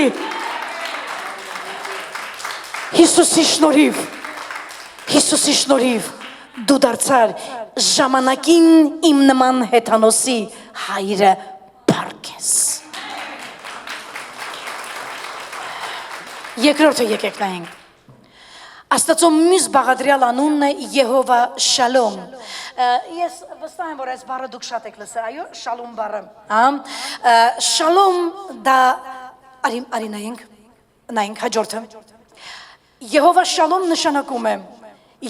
Հիսուսի շնորհիվ դու դարձար ժամանակին իմ նման հեթանոսի հայրը փառք ես Երկրորդը եկեք նայենք Աստծո մյուս բաղադրյալ անունն է Եհովա Շալոմ Ես վստահ եմ որ այս բառը դուք շատ եք լսել այո շալոմ բառը Շալոմ դա արի նայենք հաջորդը Եհովա Շալոմ նշանակում է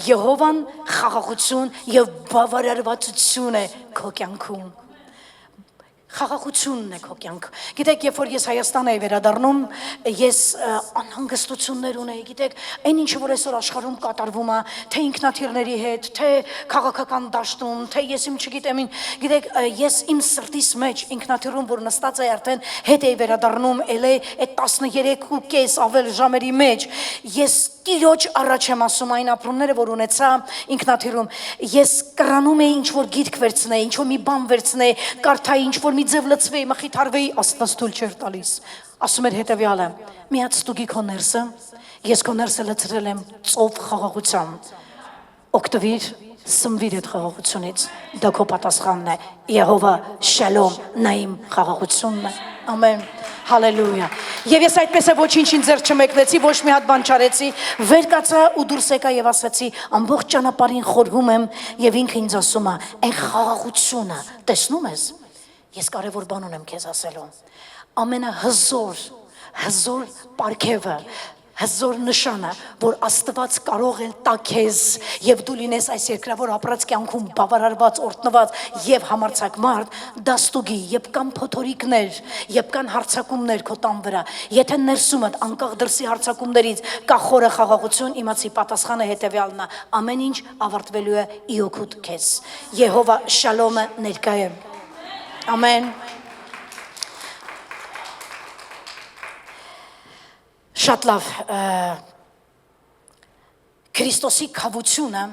Եհովան խաղաղություն և բավարարվածություն է քո կյանքում Խաղաղությունն է քո կյանքը Գիտեք, երբ որ ես Հայաստան էի վերադառնում ես անհանգստություններ ունեի Գիտեք, այն ինչը որ այսօր աշխարհում կատարվում է թե ինքնաթիռների հետ, թե քաղաքական դաշտում, թե ես իմ չգիտեմ Գիտեք, ես իմ սրտիս մեջ ինքնաթիռում որ նստած էի արդեն հետ էի վերադառնում էլե այդ 13:30 ավել ժամերի մեջ ես Տիրոջ առաջ եմ ասում այն ապրումները որ ունեցա ինքնաթիռում ես կռանում էի ինչ որ գիրք վերցնեի, ինչ որ մի բան վերցնեի, կարդայի ինչ որ մի ձև լցվեի, մխիթարվեի, Աստված թույլ չէր տալիս Ասում էր հետևյալը մի հատ ստուգի քո ներսը ես քո ներսը լցրել եմ ծով խաղաղությամբ Օգտվիր Սմվիր այդ խաղաղությունից, դա քո պատասխանն է, Եհովա շալոմ, նա իմ խաղաղությունն է, ամեն, հալելույա, և ես այդպես է ոչինչին ձեռ չմեկնեցի, ոչ մի հատ բան չարեցի, վեր կացա ու դուրս եկա և ասացի, ամբողջ ճանապարհին խորհում եմ և ինքը ինձ ասում է, այն խաղաղությունը, տեսնում ես, ես կարևոր բան ունեմ քեզ ասելու, ամենահզոր պարգևը, հզոր նշանը, որ Աստված կարող է տա քեզ և դու լինես այս երկրավոր ապրած կյանքում բավարարված, օրհնված և համարձակ մարդ, դա ստուգի, երբ կան փոթորիկներ, երբ կան հարձակումներ քո տան վրա, եթե ներսումդ անկախ դրսի հարձակումներից կա խորը խաղաղություն, իմացի պատասխանը հետևյալն է, ամեն ինչ ավարտվելու է իօգուտ քեզ։ Եհովա շալոմը ներկա է։ Ամեն։ Շատ լավ, Քրիստոսի քավությունը,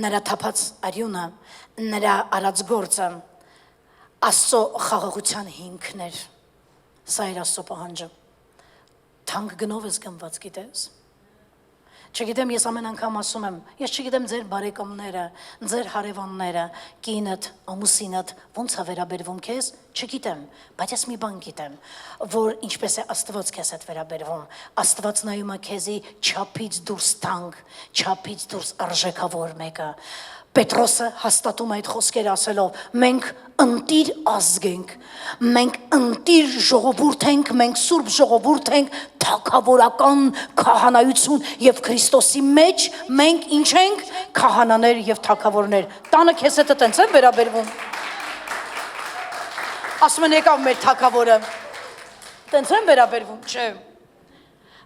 նրա թափած արյունը, նրա արած գործը, Աստծո խաղաղության հիմքն էր, սա էր Աստծո պահանջը, թանկ գնով ես գնված, գիտես, չգիտեմ, ես ամեն անգամ ասում եմ, ես չգիտեմ ձեր բարեկամները, ձեր հարևանները, կինդ, ամուսինդ, ոնց է վերաբերվում քեզ, չգիտեմ, բայց ես մի բան գիտեմ, որ ինչպես է Աստված քեզ հետ վերաբերվում, Աստված նայում է քեզի չափից դուրս թանկ, չափից դուրս արժեքավոր մեկը, Պետրոսը հաստատում այդ խոսքերը ասելով, մենք ընտիր ազգ ենք, մենք ընտիր ժողովուրդ ենք, մենք սուրբ ժողովուրդ ենք, թագավորական քահանայություն և Քրիստոսի մեջ մենք ինչ ենք, քահանաներ և թագավորներ, տանը քեզ հետ տենց են վերաբերվում, ասում են եկավ մեր թագավորը, տենց են վերաբերվում, չէ,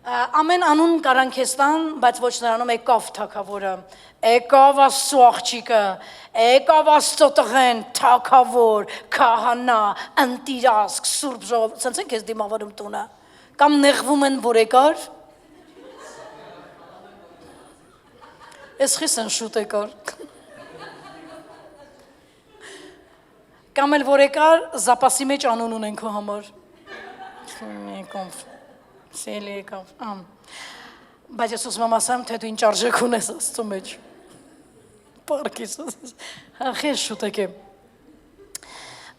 ամեն անուն կարան քեզ տան, բայց ոչ նրանում եկավ թագավորը, եկավ Աստծո աղջիկը, եկավ Աստծո տղեն, թագավոր, քահանա, ընտիրազգ, սուրբ ժողովուրդ, սենց են քեզ դիմավորում տունը, կամ նեղվում են, որ եկար, ես խիս են շուտ եկար, կամ էլ որ եկար, զապասի մեջ անուն ունեն քո համար, եկավ, սելի եկավ, բայց ես ուսում եմ ասեմ, թե դու ինչ արժեք ունես Աստծո մեջ, պարքիս, խես շուտ եկեմ,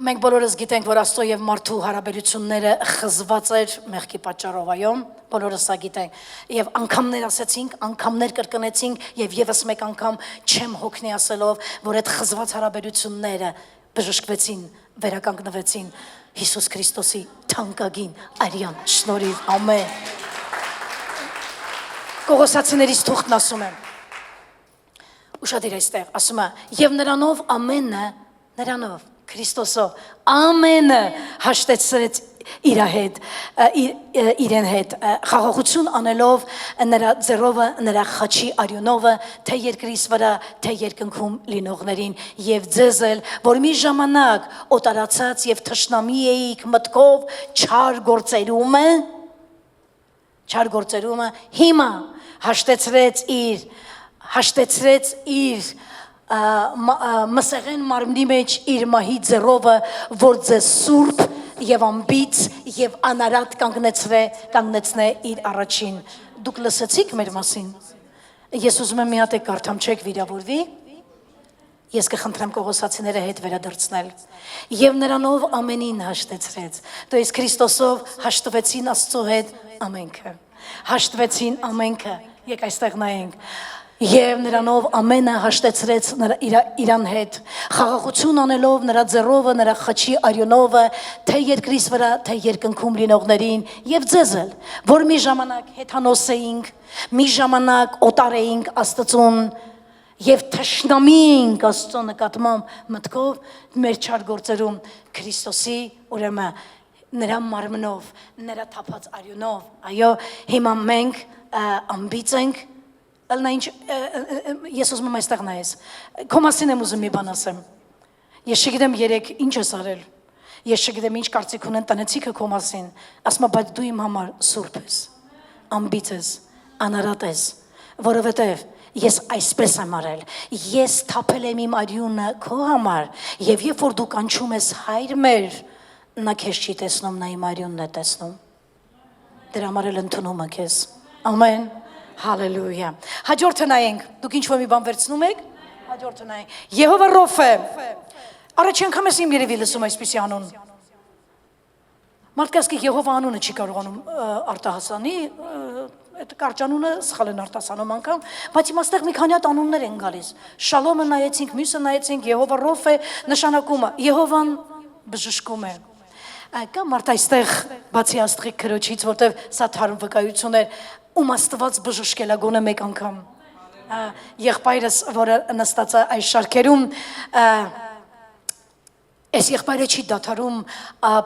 մենք բոլորս գիտենք, որ Աստծո և մարդու հարաբերությունները խզված էր մեղքի պատճառով, այո, բոլորս սա գիտենք, և անգամներ ասեցինք, անգամներ կրկնեցինք, և ևս մեկ անգամ չեմ հոգնի ասելով, որ այդ խզված հարաբերությունները բժշկվեցին, վերականգնվեցին Հիսուս Քրիստոսի թանկագին արյան շնորհիվ, ամեն։ Կողոսացիներից թուղթն ասում եմ, ուշադիր այստեղ, ասում է, և նրանով ամենը, նրանով, Քրիստոսով, ամենը հաշտեցրեց իրեն հետ, խաղաղություն անելով նրա ձեռովը, նրա խաչի արյունովը, թե երկրիս վրա, թե երկնքում լինողներին, և ձեզ էլ, որ մի ժամանակ օտարացած և թշնամի էիք մտքով չար գործերումը, հիմա հաշտեցրեց իր մսեղեն մարմնի մեջ իր մահի ձեռովը, որ ձեզ սուրբ և անբիծ և անարատ կանգնեցնե իր առաջին, դուք լսեցիք մեր մասին, ես ուզում եմ մի հատ կարդամ չեք վիրավորվի, ես կխնդրեմ Կողոսացիները հետ վերադարձնել, և նրանով ամենին հաշտեցրեց, то есть Քրիստոսով հաշտվեցին Աստծո հետ ամենքը, հաշտվեցին ամենքը, եկ այստեղ նայենք, և նրանով ամենը հաշտեցրեց իրան հետ, խաղաղություն անելով նրա ձեռովը, նրա խաչի արյունովը, թե երկրիս վրա, թե երկնքում լինողներին, և ձեզ էլ, որ մի ժամանակ հեթանոս էինք, մի ժամանակ օտար էինք Աստծուն, և թշնամի էինք Աստծո նկատմամբ մտքով, մեր չար գործերում Քրիստոսի, ուրեմն նրա մարմնով, նրա թափած արյունով, այո, հիմա մենք անբիծ ենք, ես ուզում եմ այստեղ նայես, քո մասին եմ ուզում մի բան ասեմ, ես չգիտեմ երեկ ինչ ես արել, ես չգիտեմ ինչ կարծիք ունեն տնեցիքը քո մասին, ասում եմ, բայց դու իմ համար սուրբ ես, անբիծ ես, անարատ ես, որովհետև ես այսպես եմ արել, ես թափել եմ իմ արյունը քո համար, և երբ որ դու կանչում ես հայր մեր, նա քեզ չի տեսնում, նա իմ արյունն է տեսնում, դրա համար էլ ընդունում է քեզ, ամեն, հալելույա, հաջորդը նայենք, դուք ինչ-որ մի բան վերցնում եք, Հաջորդն է Եհովա Ռոֆե։ Առաջի անգամ ես իմ երևի լսում այսպիսի անուն։ Մարդկաս կի Եհովա անունը չի կարողանում արտահասանի, այդ կարճանունը սխալ են արտասանում անգամ, բայց իմաստեղ մի քանի հատ անուններ են գալիս։ Շալոմը նայեցինք, մյուսը նայեցինք, Եհովա Ռոֆե նշանակումը Եհովան բժշկում է։ Կա մարդ այստեղ բացի Աստղի քրոջից, որտեվ սա թարմ վկայություն էր, ում Աստված բժշկել է գոնե մեկ անգամ։ Եղբայրս, որը նստած է այս շարքերում, այս եղբայրը չի դադարում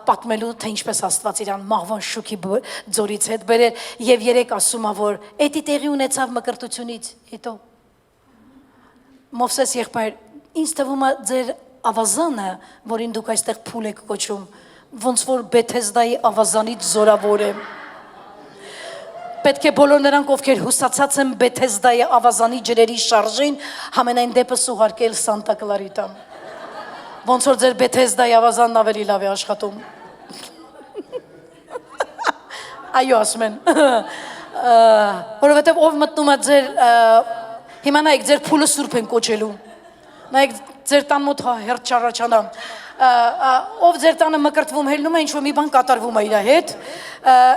պատմելու, թե ինչպես Աստված իրան մահվան շուքի ձորից հետ բերել եւ երեք ասում է, որ էդի տեղի ունեցավ մկրտությունից հետո։ Մովսես եղբայր, ինձ թվում է ձեր ավազանը, որին դուք այստեղ փուլ եք կոչում, ոնց որ Բեթեսդայի ավազանից զորավոր է։ Պետք է բոլոր նրանք, ովքեր հուսացած են Բեթեսդայի ավազանի ջրերի շարժին, համենայն դեպս ուղարկել Սանտա Կլարիտա։ Ոնց որ ձեր Բեթեսդայի ավազանն ավելի լավ է աշխատում։ Այո, ասում են։ Որովհետև ով մտնում է ձեր, հիմա նայեք, ձեր փուլը սուրբ են կոչելու։ Նայեք, ձեր տան մոտ հերթ չառաջանա։ Ով ձեր տանը մկրտվում հելնում է, ինչ-որ մի բան կատարվում է իր հետ։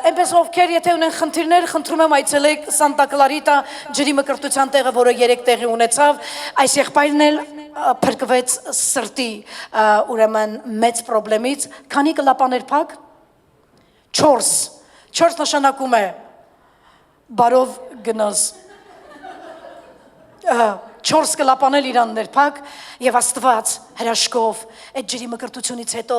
Այնպես ովքեր եթե ունեն խնդիրներ, խնդրում եմ այցելեք Սանտա Կլարիտա ջրի մկրտության տեղը, որը 3 տեղի ունեցավ, այս եղբայրն էլ փրկվեց սրտի ուրեմն մեծ խնդրից, քանի կլապաներ փակ 4 նշանակում է բարով գնաս 4 կլապանել իրան ներփակ եւ Աստված հրաշքով այդ ջրի մկրտությունից հետո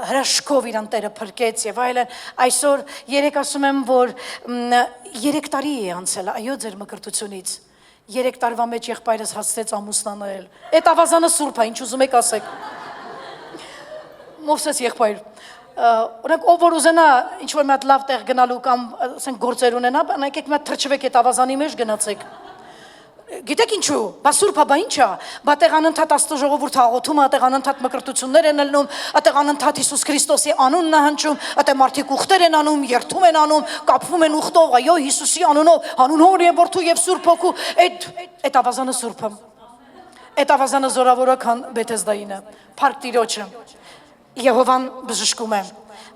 հրաշքով իրան Տերը փրկեց եւ այլն այսօր 3 ասում եմ որ 3 տարի է անցել այո ձեր մկրտությունից 3 տարվա մեջ եղբայրս հասցրեց ամուսնանալ այդ ավազանը սուրբ է ինչ ուզում եք ասեք Մովսես եղբայր օրենք ով որ ուզենա ինչ որ մի հատ լավ տեղ գնալու կամ ասենք գործեր ունենա եկեք մի հատ թրջվեք այդ ավազանի մեջ գնացեք Գիտեք ինչու, բա սուրբա, բա ինչա, բա տեղ անընդհատ Աստծո ժողովուրդը աղոթում է, տեղ անընդհատ մկրտություններ են ելնում, տեղ անընդհատ Հիսուս Քրիստոսի անունն է հնչում, տեղ մարդիկ ուխտեր են անում, երթում են անում, կապվում են ուխտով, այո Հիսուսի անունով, անուն Հոր եւ Որդու եւ Սուրբ Հոգու, այդ ավազանը սուրբ է։ Այդ ավազանը զորավոր է, քան Բեթեսդայինը, Փառք Տիրոջը։ Եհովան բժշկում է։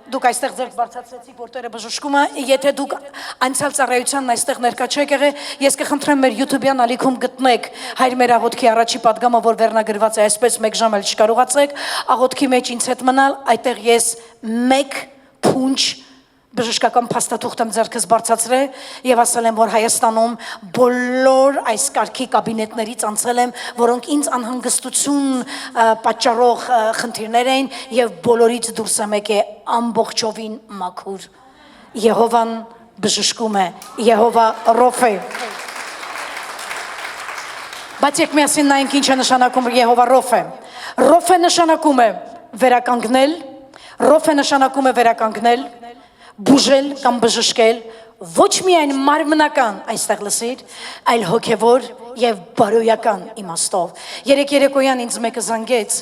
Դուք այստեղ ձեր բարձրացրեցիք, որ Տերը բժշկում է, եթե դուք անցյալ ծառայությանն այստեղ ներկա չեք եղել, ես կխնդրեմ մեր YouTube-յան ալիքում գտնեք Հայր մեր աղոթքի առաջի պատգամը, որ վերնագրված է, այսպես 1 ժամ էլ չկարողացեք, աղոթքի մեջ ինձ հետ մնալ, այդտեղ ես 1 փունջ բժշկական փաստաթուղթ եմ ձեռքս բարձրացրել եւ ասել եմ որ Հայաստանում բոլոր այս կարգի կաբինետներից անցել եմ որոնք ինձ անհանգստություն պատճառող խնդիրներ էին եւ բոլորից դուրս եմ եկել ամբողջովին մաքուր Եհովան բժշկում է Եհովա Ռոֆե Բայց եք միասին նայենք ինչ է նշանակում Եհովա Ռոֆե Ռոֆե նշանակում է վերականգնել Ռոֆե նշանակում է վերականգնել բուժել կամ բժշկել ոչ միայն մարմնական այստեղ լսիր, այլ հոգևոր եւ բարոյական իմաստով։ Երեկոյան ինձ մեկը զանգեց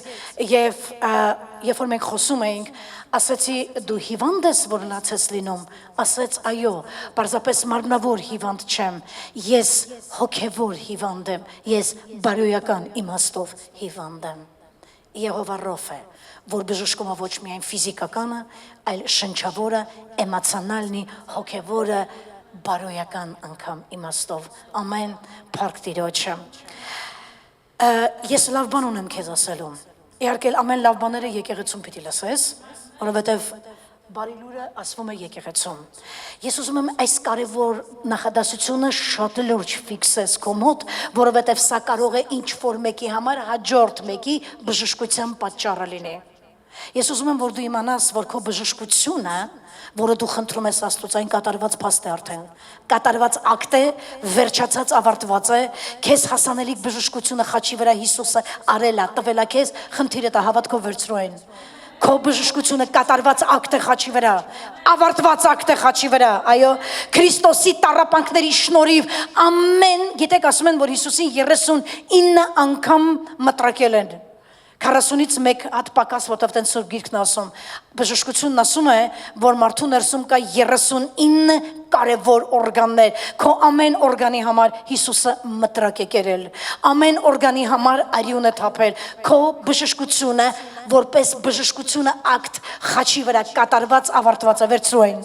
եւ երբ որ մենք խոսում էինք, ասացի դու հիվանդ ես որ լացես լինում, ասեց այո, պարզապես մարմնավոր հիվանդ չեմ, ես հոգևոր հիվանդ եմ, ես բարոյական իմաստով հիվանդ եմ։ Եհովա Ռոֆե որ բժշկում է ոչ միայն ֆիզիկականը, այլ շնչավորը, էմոցիոնալնի, հոգևորը, բարոյական անգամ իմաստով։ Ամեն Փառք Տիրոջը։ Ես լավ բան ունեմ քեզ ասելու։ Իհարկե ամեն լավ բաները եկեղեցում պիտի լսես, որովհետև բարի լուրը ասվում է եկեղեցում։ Ես ուզում եմ այս կարևոր նախադասությունը շատ լուրջ ֆիքսես քո մոտ, որովհետև սա կարող է ինչ-որ մեկի համար հաջորդ մեկի բժշկության պատճառը լինի։ Ես ուզում եմ որ դու իմանաս, որ քո բժշկությունը, որը դու խնդրում ես Աստծուց, այն կատարված փաստ է արդեն։ Կատարված ակտ է, վերջացած ավարտված է, քեզ հասանելիք բժշկությունը խաչի վրա Հիսուսը արել է, տվել է քեզ, խնդիրը դա հավատքով վերցրու այն։ Քո բժշկությունը կատարված ակտ է խաչի վրա, ավարտված ակտ է խաչի վրա, այո, Քրիստոսի տառապանքների շնորհիվ ամեն, գիտեք ասում են, որ Հիսուսին 39 անգամ մտրակել են։ 40-ից մեկ հատ պակաս, որտեղ տեն Սուրբ Գիրքն ասում, բժշկությունն ասում է, որ մարդու ներսում կա 39 կարևոր օրգաններ, քո ամեն օրգանի համար Հիսուսը մտրակ է կերել, ամեն օրգանի համար արյուն է թափել, քո բժշկությունը, որպես բժշկությունը ակտ խաչի վրա կատարված ավարտված է, վերցրու այն։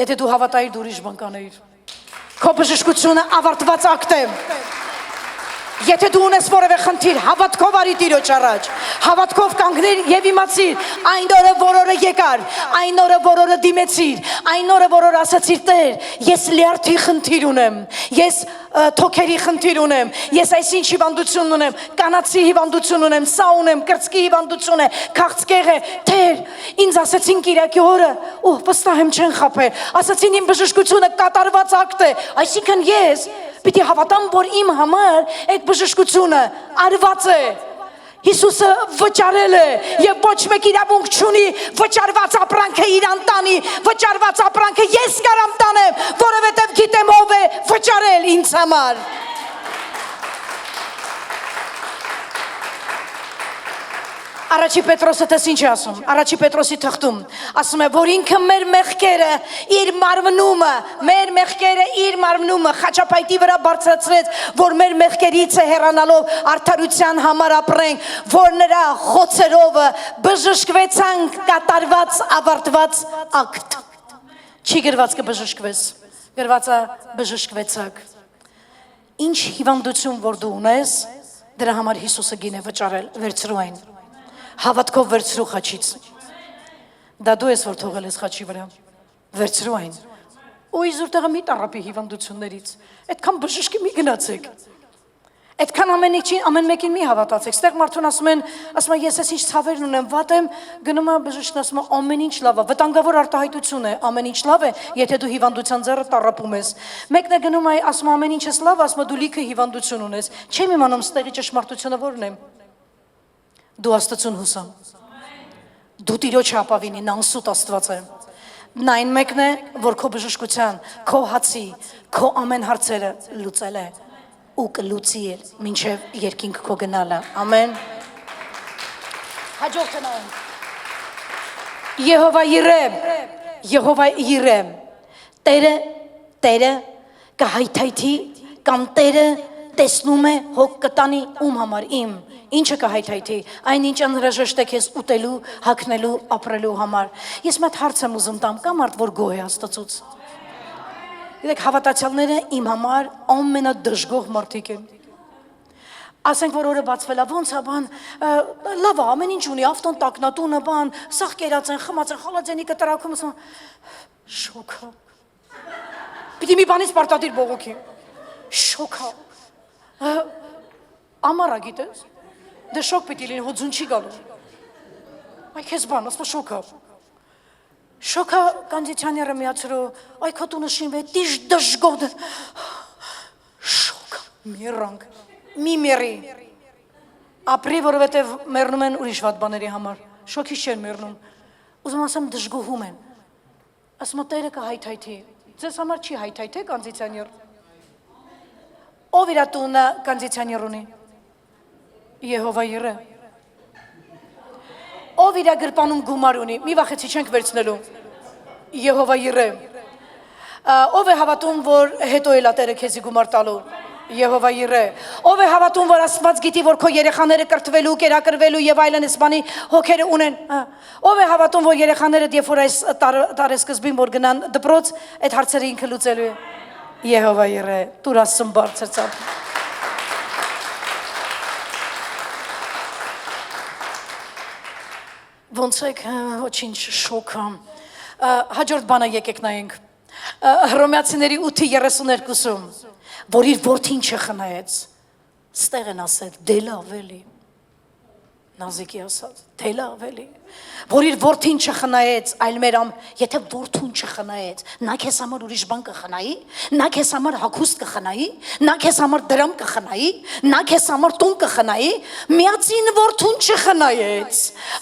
Եթե դու հավատայիր, դու ուրիշ բան կանեիր, քո բժշկությունը ավարտված ակտ է։ Եթե դու ունես որևէ խնդիր, հավատքով արի Տիրոջ առաջ, հավատքով կանգնիր եւ իմացիր, այն օրը, որ օրը եկար, այն օրը, որ օրը դիմեցիր, այն օրը, որ օրը ասացիր Տեր, ես լյարդի խնդիր ունեմ, ես թոքերի խնդիր ունեմ, ես այսինչ հիվանդություն ունեմ, կանացի հիվանդություն ունեմ, սա ունեմ, կրծքի հիվանդություն է, քաղցկեղ է, Տեր, ինձ ասացին Կիրակի օրը, ու վստահ եմ չեն խաբել, ասացին իմ բժշկությունը կատարված ակտ է, այսինքն ես պիտի հավատամ, որ իմ համար այդ բժշկությունը արված է, Հիսուսը վճարել է եւ ոչ մեկ իրավունք չունի վճարված ապրանքը իրան տանի, վճարված ապրանքը ես կարամ տանեմ, որովհետեւ գիտեմ ով է վճարել ինձ համար։ Առաջի Պետրոսը տես ինչ է ասում, Առաջի Պետրոսի թղթում ասում է, որ ինքը մեր մեղքերը իր մարմնումը խաչապայտի վրա բարձրացրեց, որ մեր մեղքերից է հեռանալով արդարության համար ապրենք, որ նրա խոցերով բժշկվեցանք կատարված ավարտված ակտ։ Չի գրված կբժշկվես, գրված է բժշկվեցաք։ Ինչ հիվանդություն որ դու ունես, դրա համար Հիսուսը գին է վճարել, վերցրու այն։ Հավատքով վերցրու խաչից, դա դու ես որ թողել ես խաչի վրա, վերցրու այն, ու իզուր տեղը մի տարապի հիվանդություններից, այդքան բժշկի մի գնացեք, այդքան ամեն մեկին մի հավատացեք, ստեղ մարդուն ասում են, ես ես ինչ ցավերն ունեմ, վատ եմ, գնում է բժիշկն ասում է, ամեն ինչ լավ է, վտանգավոր արտահայտություն է, ամեն ինչ լավ է, եթե դու հիվանդության ձեռը տարապում ես, մեկն է գնում է, ասում ամեն ինչս լավ, ասում դու լիքը հիվանդություն ունես, չեմ իմանում ստեղի ճշմարտությունը որն է։ Դու Աստծուն հուսամ, դու Տիրոջ ապավինի, նա անսուտ Աստված է, նա այն մեկն է, որ քո բժշկության, քո հացի, քո ամեն հարցերը լուծել է ու կլուծի էլ մինչև երկինք քո գնալը, ամեն։ Հաջորդը նայեմ, Եհովա Իրե, Տերը կհայթայթի կամ Տերը տեսնում է հոգ կտանի ում համար իմ, ինչը կհայթայթի, այն ինչ անհրաժեշտ է քեզ ուտելու, հագնելու, ապրելու համար։ Ես մեծ հարց եմ ուզում տամ, կա մարդ որ գոհ է Աստծուց։ Գիտեք, հավատացյալները իմ համար ամենադժգոհ մարդիկ են։ Ասենք որ օրը բացվել է, ոնց է բան, լավ է, ամեն ինչ ունի, ավտոն տակնատունը բան, սաղ կերած են, խմած են, խալաձենիկը տրաքում, շոկ է։ Պիտի մի բանից պարտադիր բողոքի, շոկ է։ Ամարա գիտես, դե շոկ պիտի լինի, հո ձուն չի գալու, այ քեզ բան, ասպա շոկ է, շոկ է կանդիցիաները միացրու, այ քո տունը շինվե, տիշ դժգոհ, շոկ է, միրանք, մի մերի, ապրի, որովհետև մերնում են ուրիշ վատ բաների համար, շոքից չեն մերնում, ուզում ասեմ դժգոհում են, ասում Տերը կհայթայթի, ձեզ համար չի հայթայթե կանդիցիաներ, ով իր տունը կանդիցիաներ ունի, Եհովա Իրե, ով իր գրպանում գումար ունի, մի վախեցի չենք վերցնելու, Եհովա Իրե, ով է հավատում, որ հետո էլ Տերը քեզի գումար տալու, Եհովա Իրե, ով է հավատում, որ Աստված գիտի, որ քո երեխաները կրթվելու, կերակրվելու եւ այլն սպանի հոգերը ունեն, ով է հավատում, որ երեխաները երբ որ այս տարեսկզբին որ գնան դպրոց, այդ հարցերը ինքը լուծելու է, Եհովա Իրե, դուր Աստծուն բարձր ծափ։ Ոնց եք, ոչինչ շոկ է, հաջորդ բանը եկեք նայենք, Հռոմեացիների 8:32-ում, որ իր որդին չխնայեց, ստեղ են ասել, դե լավ էլի, Նազիկի ասած, դե լավ էլի, որ իր որդին չխնայեց, այլ եթե որդուն չխնայեց, նա քեզ համար ուրիշ բան կխնայի, նա քեզ համար հագուստ կխնայի, նա քեզ համար դրամ կխնայի, նա քեզ համար տուն կխնայի, միածին որդուն չխնայեց,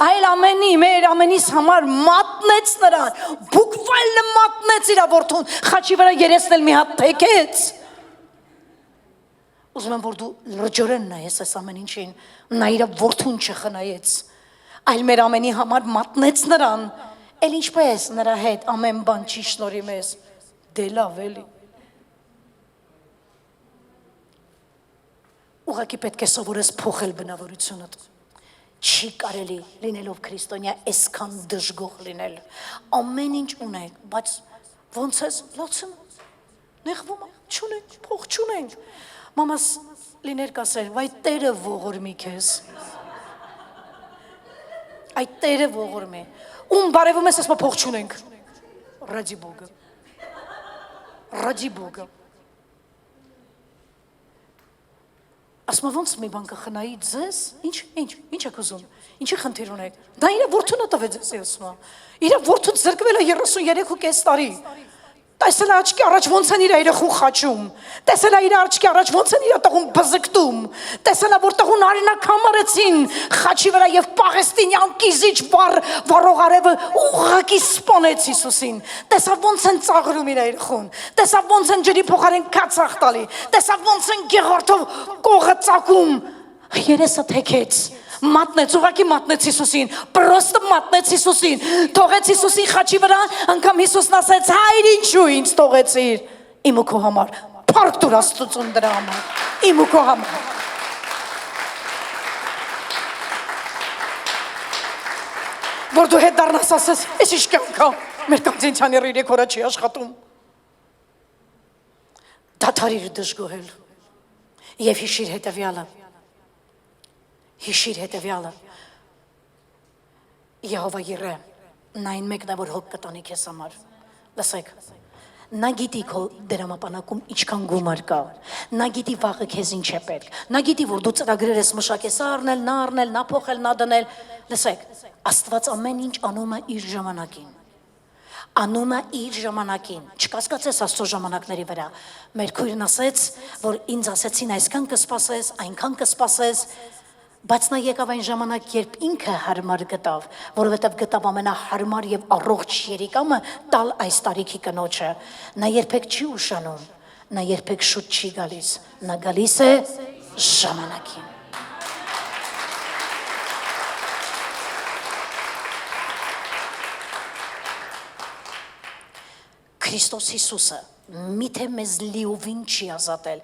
այլ մեր ամենիս համար մատնեց նրան, բուկվալը մատնեց իր որդուն, խաչի վրա երեսն էլ մի հատ թեքեց, ուզում եմ որ դու լրջորեն նայես այս ամեն ինչին, նա իր որդուն չխնայեց, այլ մեր ամենի համար մատնեց նրան, էլ ինչպես նրա հետ ամեն բան չի շնորհի մեզ, դե լավ էլի։ Ուղղակի պետք է սովորես փոխել բնավորությունդ։ Չի կարելի լինելով քրիստոնյա այսքան դժգոհ լինել։ Ամեն ինչ ունենք, բայց ոնց ես լացում, նեղվում չունենք, փող չունենք։ Մամաս լիներ կասեր, վայ Տերը ողորմի քեզ։ Այդ Տերը ողորմի։ Ում բարևում ես, ասում փող չունենք։ Ռադի Բոգը։ Ռադի Բոգը։ Ասում ոնց մի բան կխնայի ձեզ, ինչ եք ուզում, ինչի խնդիր ունեք, դա իր որդունը տվեց ձեզ ասում, իր որդուն զրկվել է 33.5 տարի, տեսել է աչքի առաջ ոնց են իր երեխուն խաչում, տեսել է իր աչքի առաջ ոնց են իր տղուն բզկտում, տեսել է որ տղուն արինակ համարեցին խաչի վրա եւ Պաղեստինյան կիզիչ վառող արևը ուղղակի սպանեց Հիսուսին, տեսավ ոնց են ծաղրում իր երեխուն, տեսավ ոնց են ջրի փոխարեն կացախ տալի, տեսավ ոնց են գեղարդով կողը ծակում, երեսը թեքեց, մատնեց, ուղղակի մատնեց Հիսուսին, պրոստը մատնեց Հիսուսին, թողեց Հիսուսի խաչի վրա, անգամ Հիսուսն ասեց, հայր ինչու ինձ թողեցիր, իմ ու քո համար, փառք տուր Աստծուն դրա համար, իմ ու քո համար։ Որ դու հետ դառնաս ասես, ես ինչ կյանք ա, մեր կանցինչաները 3 օր չի աշխատում։ Դադարիր դժգոհել եւ հիշիր հետեւյալը։ Հիշիր հետևյալը, Եհովա Յիրե, նա այն մեկն է, որ հոգ կտանի քեզ համար, լսեք, նա գիտի քո դրամապանակում ինչքան գումար կա, նա գիտի վաղը քեզ ինչ է պետք, նա գիտի, որ դու ծրագրեր ես մշակես առնել, նա փոխել, նա դնել, լսեք, Աստված ամեն ինչ անում է իր ժամանակին, անում է իր ժամանակին, չկասկածես Աստծո ժամանակների վրա, մեր քույրն ասեց, որ ինձ ասեցին այսքան կսպասես, այնքան կսպասես, բայց նա եկավ այն ժամանակ, երբ ինքը հարմար գտավ, որովհետև գտավ ամենահարմար եւ առողջ երիկամը տալ այս տարիքի կնոջը, նա երբեք չի ուշանում, նա երբեք շուտ չի գալիս, նա գալիս է ժամանակին։ Քրիստոս Հիսուսը միթե մեզ լիովին չի ազատել,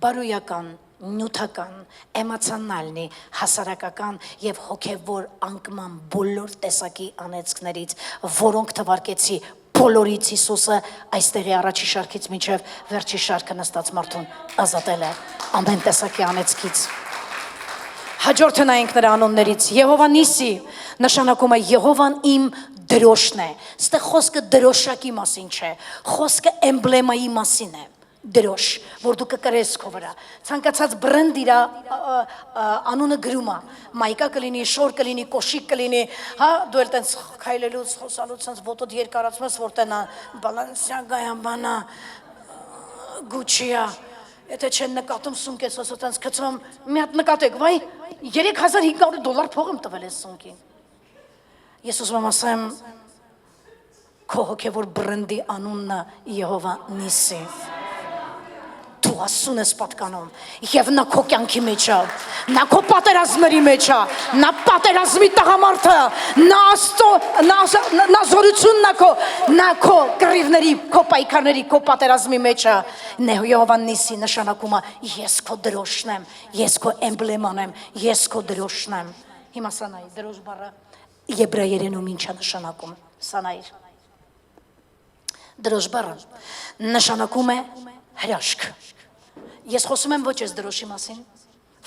բարոյական, նյութական, էմոցիոնալնի, հասարակական եւ հոգեվոր անկման բոլոր տեսակի անեծքներից, որոնք թվարկեցի բոլորից Հիսուսը այստեղի առաջի շարքից մինչև վերջի շարքը նստած մարդուն ազատել է ամեն տեսակի անեծքից։ Հաջորդը նայենք նրա անուններից, Եհովա Նիսի, նշանակում է Եհովան իմ դրոշն է, ստեղ խոսքը դրոշակի մասին չէ, խոսքը էմբլեմայի մասին է, դրոշ, որ դու կկրես քո վրա, ցանկացած բրենդ իր անունը գրում է, մայկա կլինի, շոր կլինի, կոշիկ կլինի, հա, դու էլ տենց քայլելուց, խոսալուց, ցած ոտոդ երկարացում ես, որ տենա Բալենսիագայա բանա, Գուչիա, եթե չեն նկատում սունկ ես ասած տենց կծում, մի հատ նկատեք, վայ, $3500 փող եմ տվել ես սունկին։ Ես ուզում եմ ասեմ, քո հոգևոր բրենդի անունն է Եհովա Նիսի։ Դու ասուն ես պատկանում, եւ նա քո կյանքի մեջ է, նա քո պատերազմների մեջ է, նա պատերազմի տղամարդը, նա զորությունն է նա քո կռիվների, քո պայքարների, քո պատերազմի մեջ է։ Եհովա Նիսի նշանակում է ես քո դրոշն եմ, ես քո էմբլեման եմ, ես քո դրոշն եմ։ Հիմա սանայի դրոշ բառը եբրայերենում ինչ է նշանակում, սանայիր։ Դրոշ բառը նշանակում է հրաշք։ Ես խոսում եմ ոչ ես դրոշի մասին,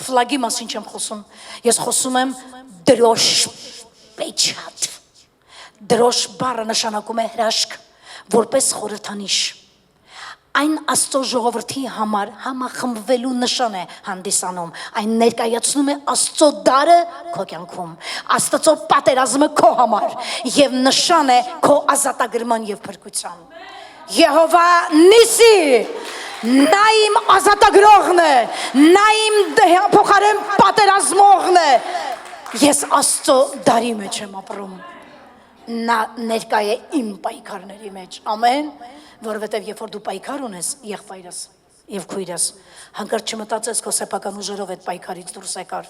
ֆլագի մասին չեմ խոսում, ես խոսում եմ դրոշ պեչատ։ Դրոշ բառը նշանակում է հրաշք, որպես խորհրդանիշ։ Այն Աստծո ժողովրդի համար համախմբվելու նշան է հանդիսանում, այն ներկայացնում է Աստծո դարը քո կյանքում, Աստծո պատերազմը քո համար եւ նշան է քո ազատագրման եւ փրկության։ Եհովա Նիսի, նա իմ ազատագրողն է, նա իմ փոխարեն պատերազմողն է։ Ես Աստծո դարի մեջ եմ ապրում, նա ներկա է իմ պայքարների մեջ, ամեն, որովհետև երբ որ դու պայքար ունես եղբայրս, Եվ քույրս, հանկարծ չմտածես քո սեփական ուժերով այդ պայքարից դուրս եկար։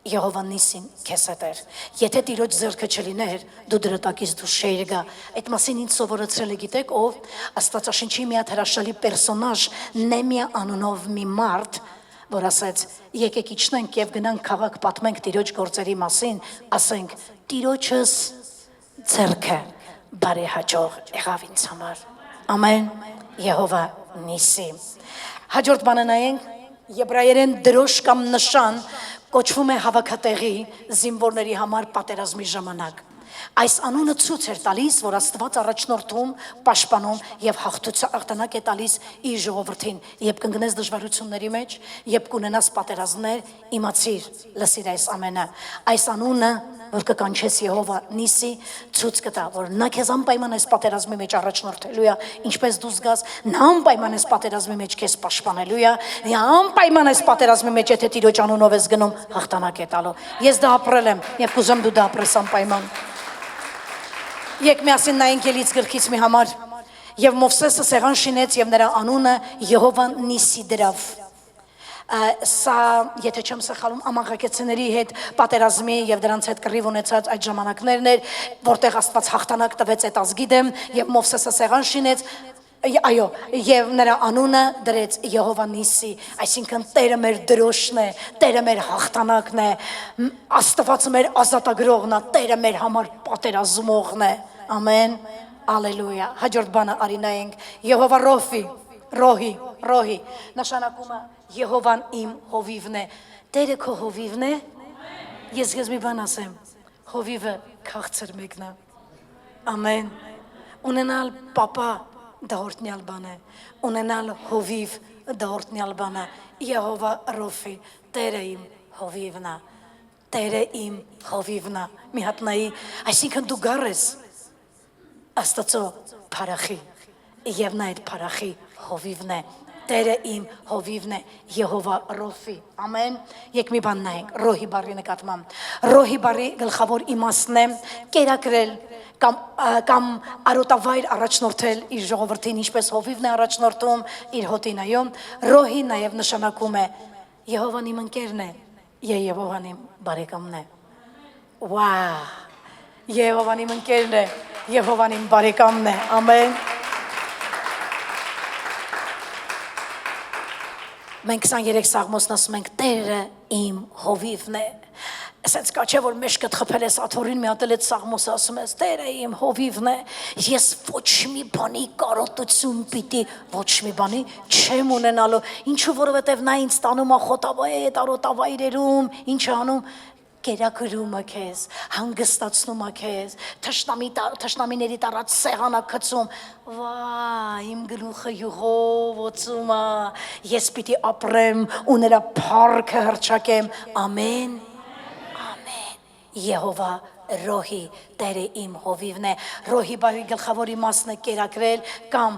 Եհովան Նիսին քեզ հետ էր։ Եթե Տիրոջ ձեռքը չլիներ, դու դրտակից դուրս չէիր գա։ Այդ մասին ինձ սովորեցրել է գիտեք ով, Աստվածաշնչի մի հատ հրաշալի պերսոնաժ Նեմիա անունով մի մարդ, որ ասաց. եկեք իջնենք եւ գնանք քաղաք պատմենք Տիրոջ գործերի մասին, ասենք Տիրոջս ձեռքը բարեհաջող եղավ ինձ համար։ Ամեն։ Եհովա Նիսի։ Հաջորդ բանը նայենք, եբրայերեն դրոշ կամ նշան կոչվում է հավաքատեղի զինվորների համար պատերազմի ժամանակ։ Այս անունը ցույց էր տալիս, որ Աստված առաջնորդում, պաշտպանում եւ հաղթանակ է տալիս իր ժողովրդին, երբ կընկնես դժվարությունների մեջ, երբ կունենաս պատերազմներ, իմացիր, լսիր այս ամենը։ Այս անունը, որ կկանչես Եհովա Նիսի, ցույց կտա, որ նա քեզ անպայման այս պատերազմի մեջ առաջնորդելու է, ինչպես դու զգաս, նա անպայման այս պատերազմի մեջ քեզ պաշտպանելու է, նա անպայման այս պատերազմի մեջ եթե Տիրոջ անունով ես գնում, հաղթանակ է տալու։ Ես դա ապրել եմ եւ կուզեմ դու դա ապրես անպայման։ Եկ միասին նայենք Ելից գրքից մի համար, եւ Մովսեսը սեղան շինեց եւ նրա անունը Եհովա Նիսի դրավ։ Սա, եթե չեմ սխալվում, ամաղակեցիների հետ պատերազմի եւ դրանց հետ կռիվ ունեցած այդ ժամանակներն էր, որտեղ Աստված հաղթանակ տվեց այդ ազգի դեմ եւ Մովսեսը սեղան շինեց, այո, եւ նրա անունը դրեց Եհովա Նիսի, այսինքն Տերը մեր դրոշն է, Տերը մեր հաղթանակն է, Աստվածը մեր ազատագրողն է, Տերը մեր համար պատերազմողն է։ Ամեն, ալելույա։ Հաջորդ բանը արի նայենք, Եհովա Ռոհի, նշանակում է Եհովան իմ հովիվն է։ Տերը քո հովիվն է։ Ես քեզ մի բան ասեմ, հովիվը քաղցր մեկն է։ Ամեն։ Ունենալ պապա դա օրտնյալ բան է, ունենալ հովիվ դա օրտնյալ բան է։ Եհովա Ռոֆի, Տերը իմ հովիվն է, Տերը իմ հովիվն է։ Մի հատ նայի, այսինքն դու գար ես Աստծո փարախի, եւ նա այդ փարախի հովիվն է։ Տերը իմ հովիվն է, Եհովա Ռոֆի։ Ամեն։ Եկ մի բան նայենք, Ռոհի բառի նկատմամբ։ Ռոհի բառի գլխավոր իմաստն է կերակրել կամ արոտավայր առաջնորդել իր ժողովրդին, ինչպես հովիվն է առաջնորդում իր հոտին, այո։ Ռոհի նաև նշանակում է Եհովան իմ ընկերն է, Եհովան իմ բարեկամն է։ Վա։ Եհովան իմ ընկերն է, Եհովան իմ բարեկամն է։ Ամեն։ Մենք 23 սաղմոսն ասում ենք Տերը իմ հովիվն է։ Ասենց կա չէ որ մեջքդ խփել ես աթոռին մի հատ էլ այդ սաղմոսը ասում ես Տերը իմ հովիվն է։ Ես ոչ մի բանի կարոտություն պիտի ոչ մի բանի չեմ ունենալու։ Ինչու որովհետև նա ինձ տանում է խոտավայր արոտավայրերում, ինչ անում կերակրում է քեզ, հանգստացնում է քեզ, թշնամիների տարած սեղանա գցում, վայ, իմ գլուխը յուղով ոցում է, ես պիտի ապրեմ ու նրա փառքը հռչակեմ, ամեն, Եհովա Ռոհի, Տերը իմ հովիվն է, Ռոհի բառի գլխավոր իմաստն է կերակրել կամ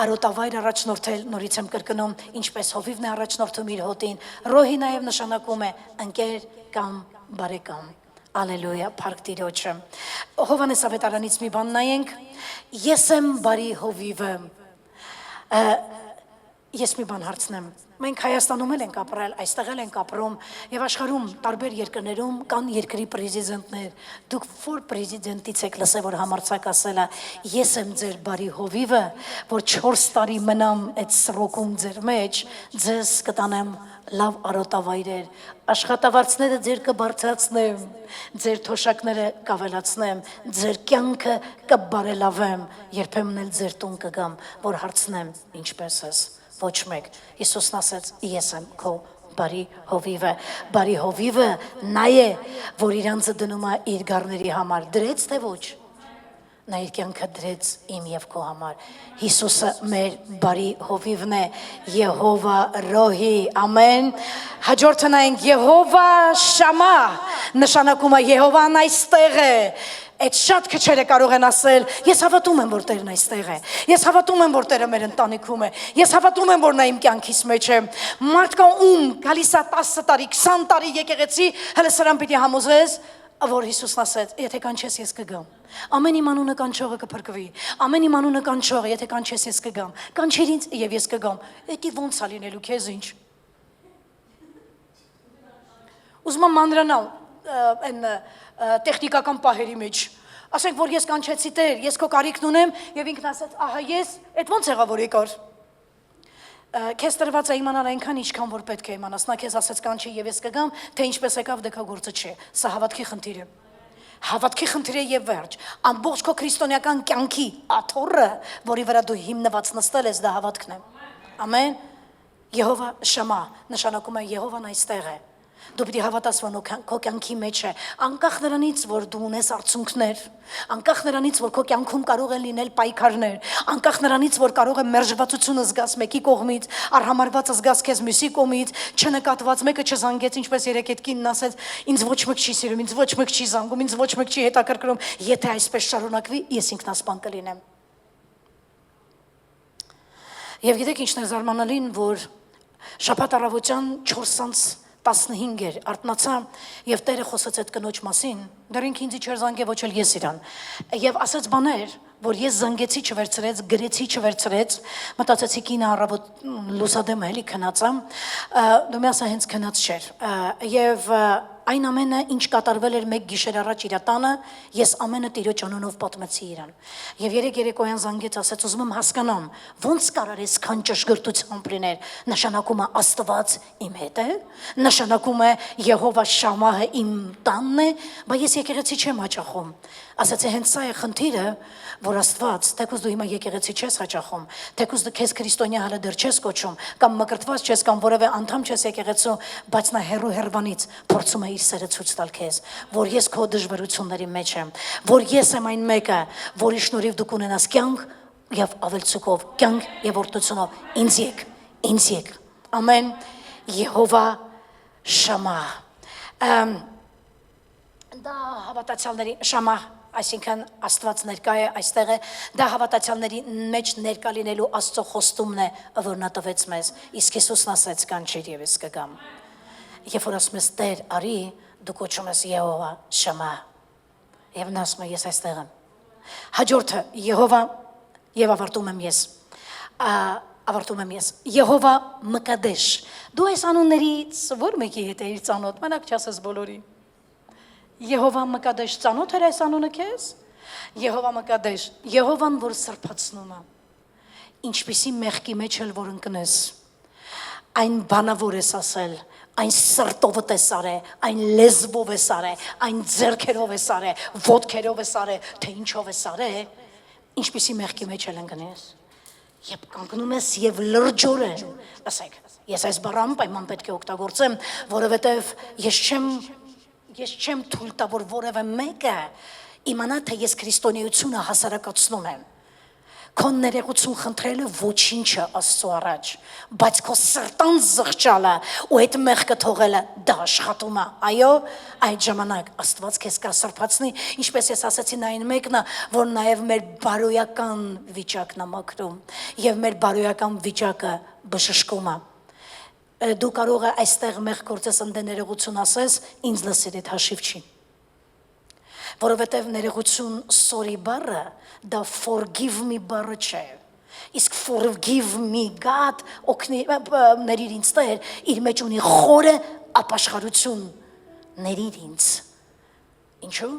արոտավայր առաջնորդել, նորից եմ կրկնում, ինչպես հովիվն է առաջնորդում իր հոտին, Ռոհի նաև նշանակում է ընկեր կամ բարեկամ, ալելույա, փառք Տիրոջը։ Հովհաննես ավետարանից մի բան նայենք, ես եմ բարի հովիվը, ես մի բան հարցնեմ, մենք Հայաստանում էլ ենք ապրել, այստեղ էլ ենք ապրում եւ աշխարհում տարբեր երկրներում կան երկրի պրեզիդենտներ, դուք որ պրեզիդենտից եք լսել որ համարձակ ասել է ես եմ ձեր բարի հովիվը, որ 4 տարի մնամ այդ սրոկում ձեր մեջ, ձեզ կտանեմ լավ արոտավայրեր, աշխատավարձները ձեր կբարձրացնեմ, ձեր թոշակները կավելացնեմ, ձեր կյանքը կբարելավեմ, երբեմն էլ ձեր տուն կգամ, որ հարցնեմ ինչպես ես, ոչ մեկ, Հիսուսն ասեց, ես եմ քո բարի հովիվը նա է, որ իրանցը դնում է իր գառների համար, դրեց թե ոչ, նա իր կյանքը դրեց իմ և քո համար, Հիսուսը մեր բարի հովիվն է, Եհովա Ռոհի, ամեն, հաջորդը նայենք Եհովա Շամա, նշանակում է Եհովան այստեղ է, այդ շատ քչերը կարող են ասել, ես հավատում եմ, որ Տերն այստեղ է, ես հավատում եմ, որ Տերը մեր ընտանիքում է, ես հավատում եմ, որ նա իմ կյանքիս մեջ է, մարդ կա ում գալիս է 10 տարի, 20 տարի եկեղեցի, հələ սրան պիտի համոզես, որ Հիսուսն ասեց, եթե կանչես ես կգամ։ Ամեն իմ անունը կանչողը կփրկվի։ Ամեն իմ անունը կանչողը, եթե կանչես ես կգամ։ Կանչիր ինձ եւ ես կգամ։ Էդի ոնց է լինելու քեզ ինչ։ Ուզում եմ մանրանալ այն տեխնիկական պահերի մեջ։ Ասենք որ ես կանչեցի Տեր, ես քո կարիքն ունեմ եւ ինքն ասաց, ահա ես, այդ ոնց եղավ որ եկար։ Քեզ տրված է իմանալ այնքան ինչքան որ պետք է իմանաս։ Նա քեզ ասեց կանչի եւ ես կգամ, թե ինչպես եկավ դե քո գործը չէ։ Սա հավատքի խնդիր է։ Հավատքի խնդիր է եւ վերջ։ Ամբողջ քո քրիստոնեական կյանքի աթոռը, որի վրա դու հիմնված նստել ես, դա հավատքն է։ Ամեն։ Եհովա շամա, նշանակում է Եհովան այստեղ է։ Դու պիտի հավատաս, որ քո կյանքի մեջ է, անկախ նրանից, որ դու ունես արցունքներ, անկախ նրանից, որ քո կյանքում կարող են լինել պայքարներ, անկախ նրանից, որ կարող է մերժվածությունը զգաս մեկի կողմից, արհամարվածը զգաս քեզ մյուսի կողմից, չնկատված մեկը չզանգեց, ինչպես երեք այդ կինն ասեց, ինձ ոչ մեկ չի սիրում, ինձ ոչ մեկ չի զանգում, ինձ ոչ մեկ չի հետաքրքրում, եթե այսպես շարունակվի, ես ինքնասպան կլինեմ։ Եվ գիտեք ինչն է զարմանալին, որ շաբաթ առավոտյան 4:15 էր, արթնացա եւ Տերը խոսեց այդ կնոջ մասին, դեռ ինքը ինձ չէր զանգե, ոչ էլ ես իրան, եւ ասաց բաներ, որ ես զանգեցի չվերցրեց, գրեցի չվերցրեց, մտածեցի կինը առավոտ լուսադեմ էլի քնած է, դու մի ասա հենց քնած չէր, եւ այն ամենը ինչ կատարվել էր մեկ գիշեր առաջ իր տանը, ես ամենը Տիրոջ անունով պատմեցի իրան։ Եվ երեկոյան զանգեց, ասեց, ուզում եմ հասկանամ, ոնց կարար այսքան ճշգրտությամբ լիներ, նշանակում է Աստված իմ հետ է, նշանակում է Եհովա Շամահը իմ տանն է, բայց ես եկեղեցի չեմ հաճախում։ Ասացի հենց սա է խնդիրը, որ Աստված, թեկուզ դու հիմա եկեղեցի չես հաճախում, թեկուզ դու քեզ քրիստոնյա հələ դեռ չես կոչում, կամ մկրտված չես, կամ որևէ անդամ չես եկեղեցու, բայց նա հերու հերվանից փորձում է իր սերը ցույց տալ քեզ, որ ես քո դժվարությունների մեջ եմ, որ ես եմ այն մեկը, որի շնորհիվ դու կունենաս կյանք եւ ավելցուկով, կյանք եւ օրհնությունով, ինձ եկ, ամեն, Եհովա Շամա, դա հավատացյալների Շամա, այսինքն Աստված ներկա է այստեղ է, դա հավատացյալների մեջ ներկա լինելու Աստծո խոստումն է, որ նա տվեց մեզ, իսկ Հիսուսն ասեց կանչիր եւ ես կգամ։ Երբ որ ասում ես Տեր արի, դու կոչում ես Եհովա Շամա, եւ նա ասում է ես այստեղ եմ։ Հաջորդը Եհովա եւ ավարտում եմ ես Եհովա Մկադեշ։ Դու այս անուններից ո՞ր մեկի հետ ես ծանոթ, մենակ չասես բոլորի։ Եհովա Մկադեշ ծանոթ էր այս անունը քեզ։ Եհովա Մկադեշ, Եհովան որ սրբացնում է, ինչպիսի մեղքի մեջ էլ որ ընկնես, այն բանը որ ես ասել, այն սրտով ես արել, այն լեզվով ես արել, այն ձեռքերով ես արել, ոտքերով ես արել, թե ինչով ես արել, ինչպիսի մեղքի մեջ էլ ընկնես, երբ կանգնում ես եւ լրջորեն, ասեք, ես այս բառը պայման պետք է օգտագործեմ, որովհետեւ ես չեմ թույլ տա, որ որևէ մեկը իմանա, թե ես քրիստոնեությունը հասարակացնում եմ։ Քո ներողություն խնդրելը ոչինչ է Աստծո առաջ, բայց քո սրտան զղջալը ու այդ մեղքը թողելը դա աշխատում է։ Այո, այդ ժամանակ Աստված քեզ կսրբացնի, ինչպես ես ասացի, նա այն մեկն է, որ նաև մեր բարոյական վիճակն է մաքրում եւ մեր բարոյական վիճակը բժշկում է։ Դու կարող ես այստեղ մեղ գործես ընդ ներողություն ասես, ինձ լսիր այդ հաշիվ չի։ Որովհետև ներողություն sorry բառը դա forgive me բառը չէ։ Իսկ forgive me God ների ինձ Տեր իր մեջ ունի խորը ապաշխարություն ների ինձ։ Ինչու՞։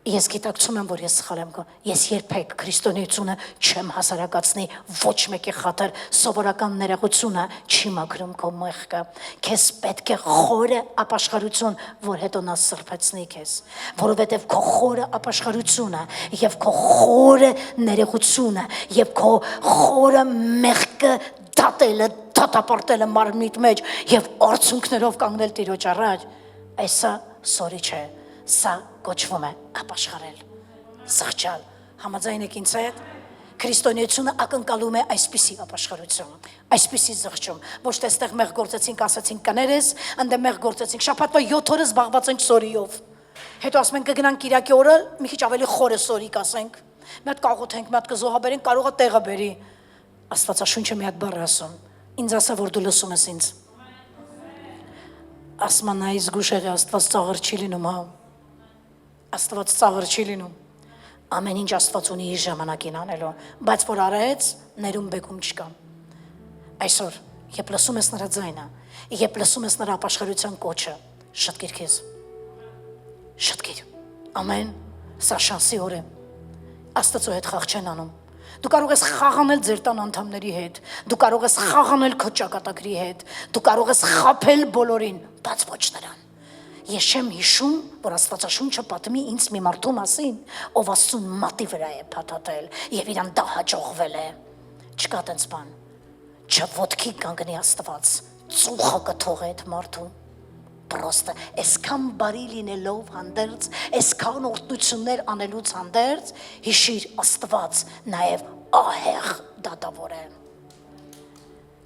Ես գիտակցում եմ, որ ես սխալ եմ, ես երբեք քրիստոնեությունը չեմ հասարակացնի ոչ մեկի խաթր, սովորական ներողությունը չի մաքրում քո մեղքը, քեզ պետք է խորը ապաշխարություն, որ հետո նա սրբեցնի քեզ, որովհետև քո խորը ապաշխարությունը եւ քո խորը ներողությունը եւ քո խորը մեղքը դատապարտելը մարմնիդ մեջ եւ արցունքներով կանգնել Տիրոջ առաջ, այսա սորի չէ։ Սա կոչվում է ապաշխարել, զղջալ, համաձայն եք ինձ հետ, քրիստոնեությունը ակնկալում է այսպիսի ապաշխարություն, այսպիսի զղջում, ոչ թե այստեղ մեղ գործեցինք, ասացինք կներես, ընդե մեղ գործեցինք, շաբաթվա 7 օրը զբաղված ենք սորիով, հետո ասում ենք կգնանք Կիրակի օրը, մի քիչ ավելի խորը սորի կասենք, մի հատ կաղոթենք, մի հատ կզոհաբերենք, կարող է տեղը բերի, Աստվածաշունչը մի հատ բառ ասում, ինձ ասա, որ դու լսում ես ինձ, ասում նա այս գուշեղի Աստված ծաղր չի լինում, հա։ Աստված ծաղր չի լինում։ Ամեն ինչ Աստված ունի իր ժամանակին անելու, բայց որ արեց, ներում բեկում չկա։ Այսօր, երբ լսում ես նրա ձայնը, երբ լսում ես նրա ապաշխարության կոչը, շտկիր քեզ։ Շտկիր։ Ամեն, սա շանսի օր է։ Աստծո հետ խաղ չեն անում։ Դու կարող ես խաղանել ձեր տան անդամների հետ, դու կարող ես խաղանել քո ճակատագրի հետ, դու կարող ես խաբել բոլորին, բայց ոչ նրան։ Ես չեմ հիշում, որ Աստվածաշունչը պատմի ինձ մի մարդու մասին, ով Աստծուն մատի վրա է փաթաթել եւ իրան դա հաջողվել է։ Չկա տենց բան։ Չոտքի կանգնի Աստված, ծուխը կթողի այդ մարդու։ Պրոստը այսքան բարի լինելով հանդերձ, այսքան օրհնություններ անելուց հանդերձ, հիշիր Աստված նաև ահեղ դատավոր է։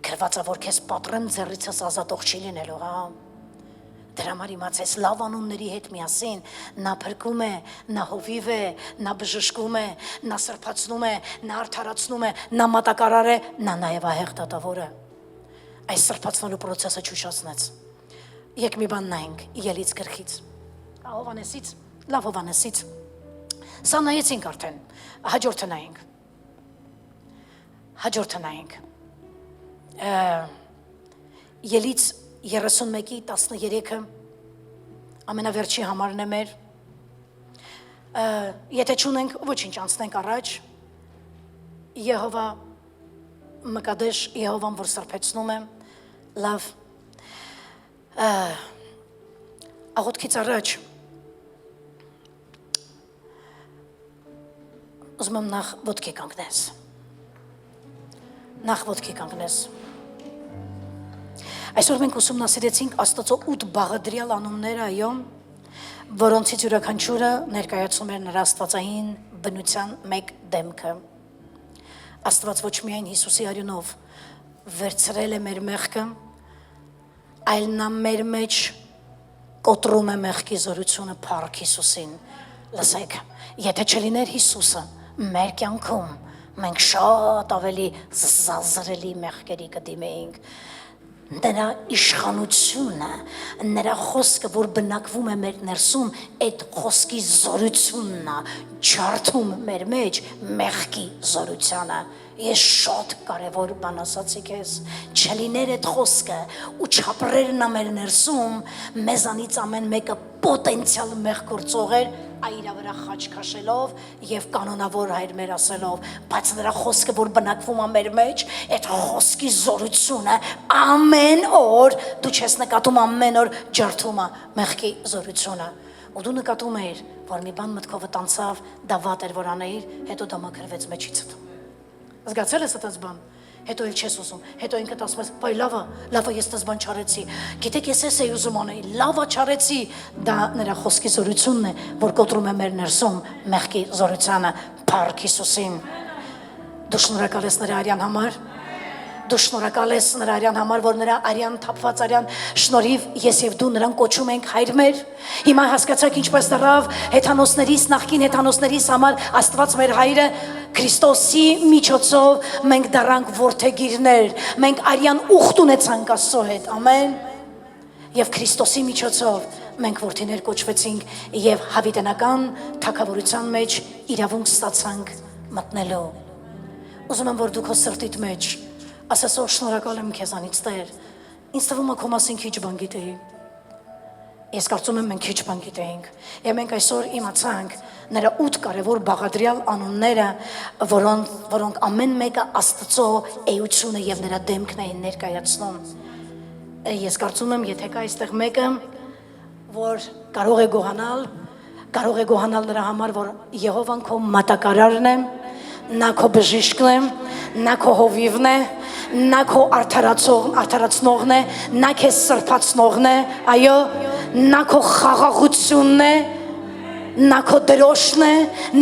Գրվածա որ քեզ պատրեմ ձեռիցս ազատող չի լինելու, հա։ Դրա համար իմացես լավ անունների հետ միասին նա փրկում է, նա հովիվ է, նա բժշկում է, նա սրբացնում է, նա արդարացնում է, նա մատակարար է, նա նաև ահեղ դատավոր է։ Այս սրբացնելու process-ը ճուշացնեց։ Եկ մի բան նայենք Ելից գրքից։ Հովհաննեսից, լավ Հովհաննեսից։ Սա նայեցինք արդեն, հաջորդը նայենք։ Հաջորդը նայենք։ Ելից 31-ի 13-ը ամենավերջի համարն է մեր։ Եթե չունենք, ոչինչ անցնենք առաջ։ Եհովա մկադեշ, Եհովան, որ սրբեցնում է, լավ։ Աղոթքից առաջ ուզում եմ նախ ոտքի կանգնես։ Նախ ոտքի կանգնես։ Այսօր մենք ուսումնասիրեցինք Աստծո 8 բաղադրյալ անունները, այո, որոնցից յուրաքանչյուրը ներկայացում էր նրա աստվածային բնության մեկ դեմքը։ Աստված ոչ միայն Հիսուսի արյունով վերցրել է մեր մեղքը, այլ նա մեր մեջ կոտրում է մեղքի զորությունը փառք Հիսուսին։ Լսեք, եթե չլիներ Հիսուսը մեր կյանքում, մենք շատ ավելի զազրելի մեղքերի կդիմեինք։ Նրա իշխանությունը, նրա խոսքը, որ բնակվում է մեր ներսում, այդ խոսքի զորությունն է, ջարդում մեր մեջ մեղքի զորությանը։ Ես շատ կարևոր բան ասացի քեզ, չլիներ այդ խոսքը ու չապրերն է մեր ներսում, մեզանից ամեն մեկը պոտենցիալ մեղ գործող էր, այրա վրա խաչ քաշելով եւ կանոնավոր հայր մեր ասելով, բայց նրա խոսքը, որ բնակվում է մեր մեջ, այդ խոսքի զորությունը ամեն օր, դու չես նկատում ամեն օր ջարդում է մեղքի զորությունը։ Ու դու նկատում ես, որ մի բան մտքովդ անցավ, դա վատ էր որ անեիր, հետո դա մաքրվեց մեջիցդ։ Զգացել ես այդպես բան, հետո էլ չես ուզում, հետո ինքդ ասում ես, բայ լավա ես այդպես բան չարեցի, գիտեք ես էս էի ուզում անել, լավա չարեցի, դա նրա խոսքի զորությունն է, որ կոտրում է մեր ներսում մեղքի զորությանը, փառք Հիսուսին։ Դու շնորհակալ ես նրա արյան համար, դու շնորհակալ ես նրա արյան համար, որ նրա արյան թափված արյան շնորհիվ ես եւ դու նրան կոչում ենք հայր մեր։ Հիմա հասկացաք ինչպես դեռավ հեթանոսներիս, նախկին հեթանոսներիս համար Աստված մեր հայրը Քրիստոսի միջոցով մենք դառանք որդեգիրներ, մենք արյան ուխտ ունեցանք Աստծո հետ, ամեն։ Եվ Քրիստոսի միջոցով մենք որդիներ կոչվեցինք եւ հավիտենական թագավորության մեջ իրավունք ստացանք մտնելու։ Ուզում եմ որ դու քո սրտիդ մեջ ասես որ շնորհակալ եմ քեզանից Տեր, ինձ թվում է քո մասին քիչ բան գիտեի։ Ես կարծում եմ մենք քիչ բան գիտեինք, եւ մենք այսօր իմացանք նրա 8 կարևոր բաղադրյալ անունները, որոնք ամեն մեկը Աստծո էությունը եւ նրա դեմքն էին ներկայացնում։ Ես կարծում եմ, եթե կա այստեղ մեկը, որ կարող է գոհանալ նրա համար, որ Եհովան քո մատակարարն է, նա քո բժիշկն է, նա քո հովիվն է, նա քո արդարացնողն է, նա քեզ սրբացնողն է, այո, նա քո խաղաղությունն է, նա քո դրոշն է,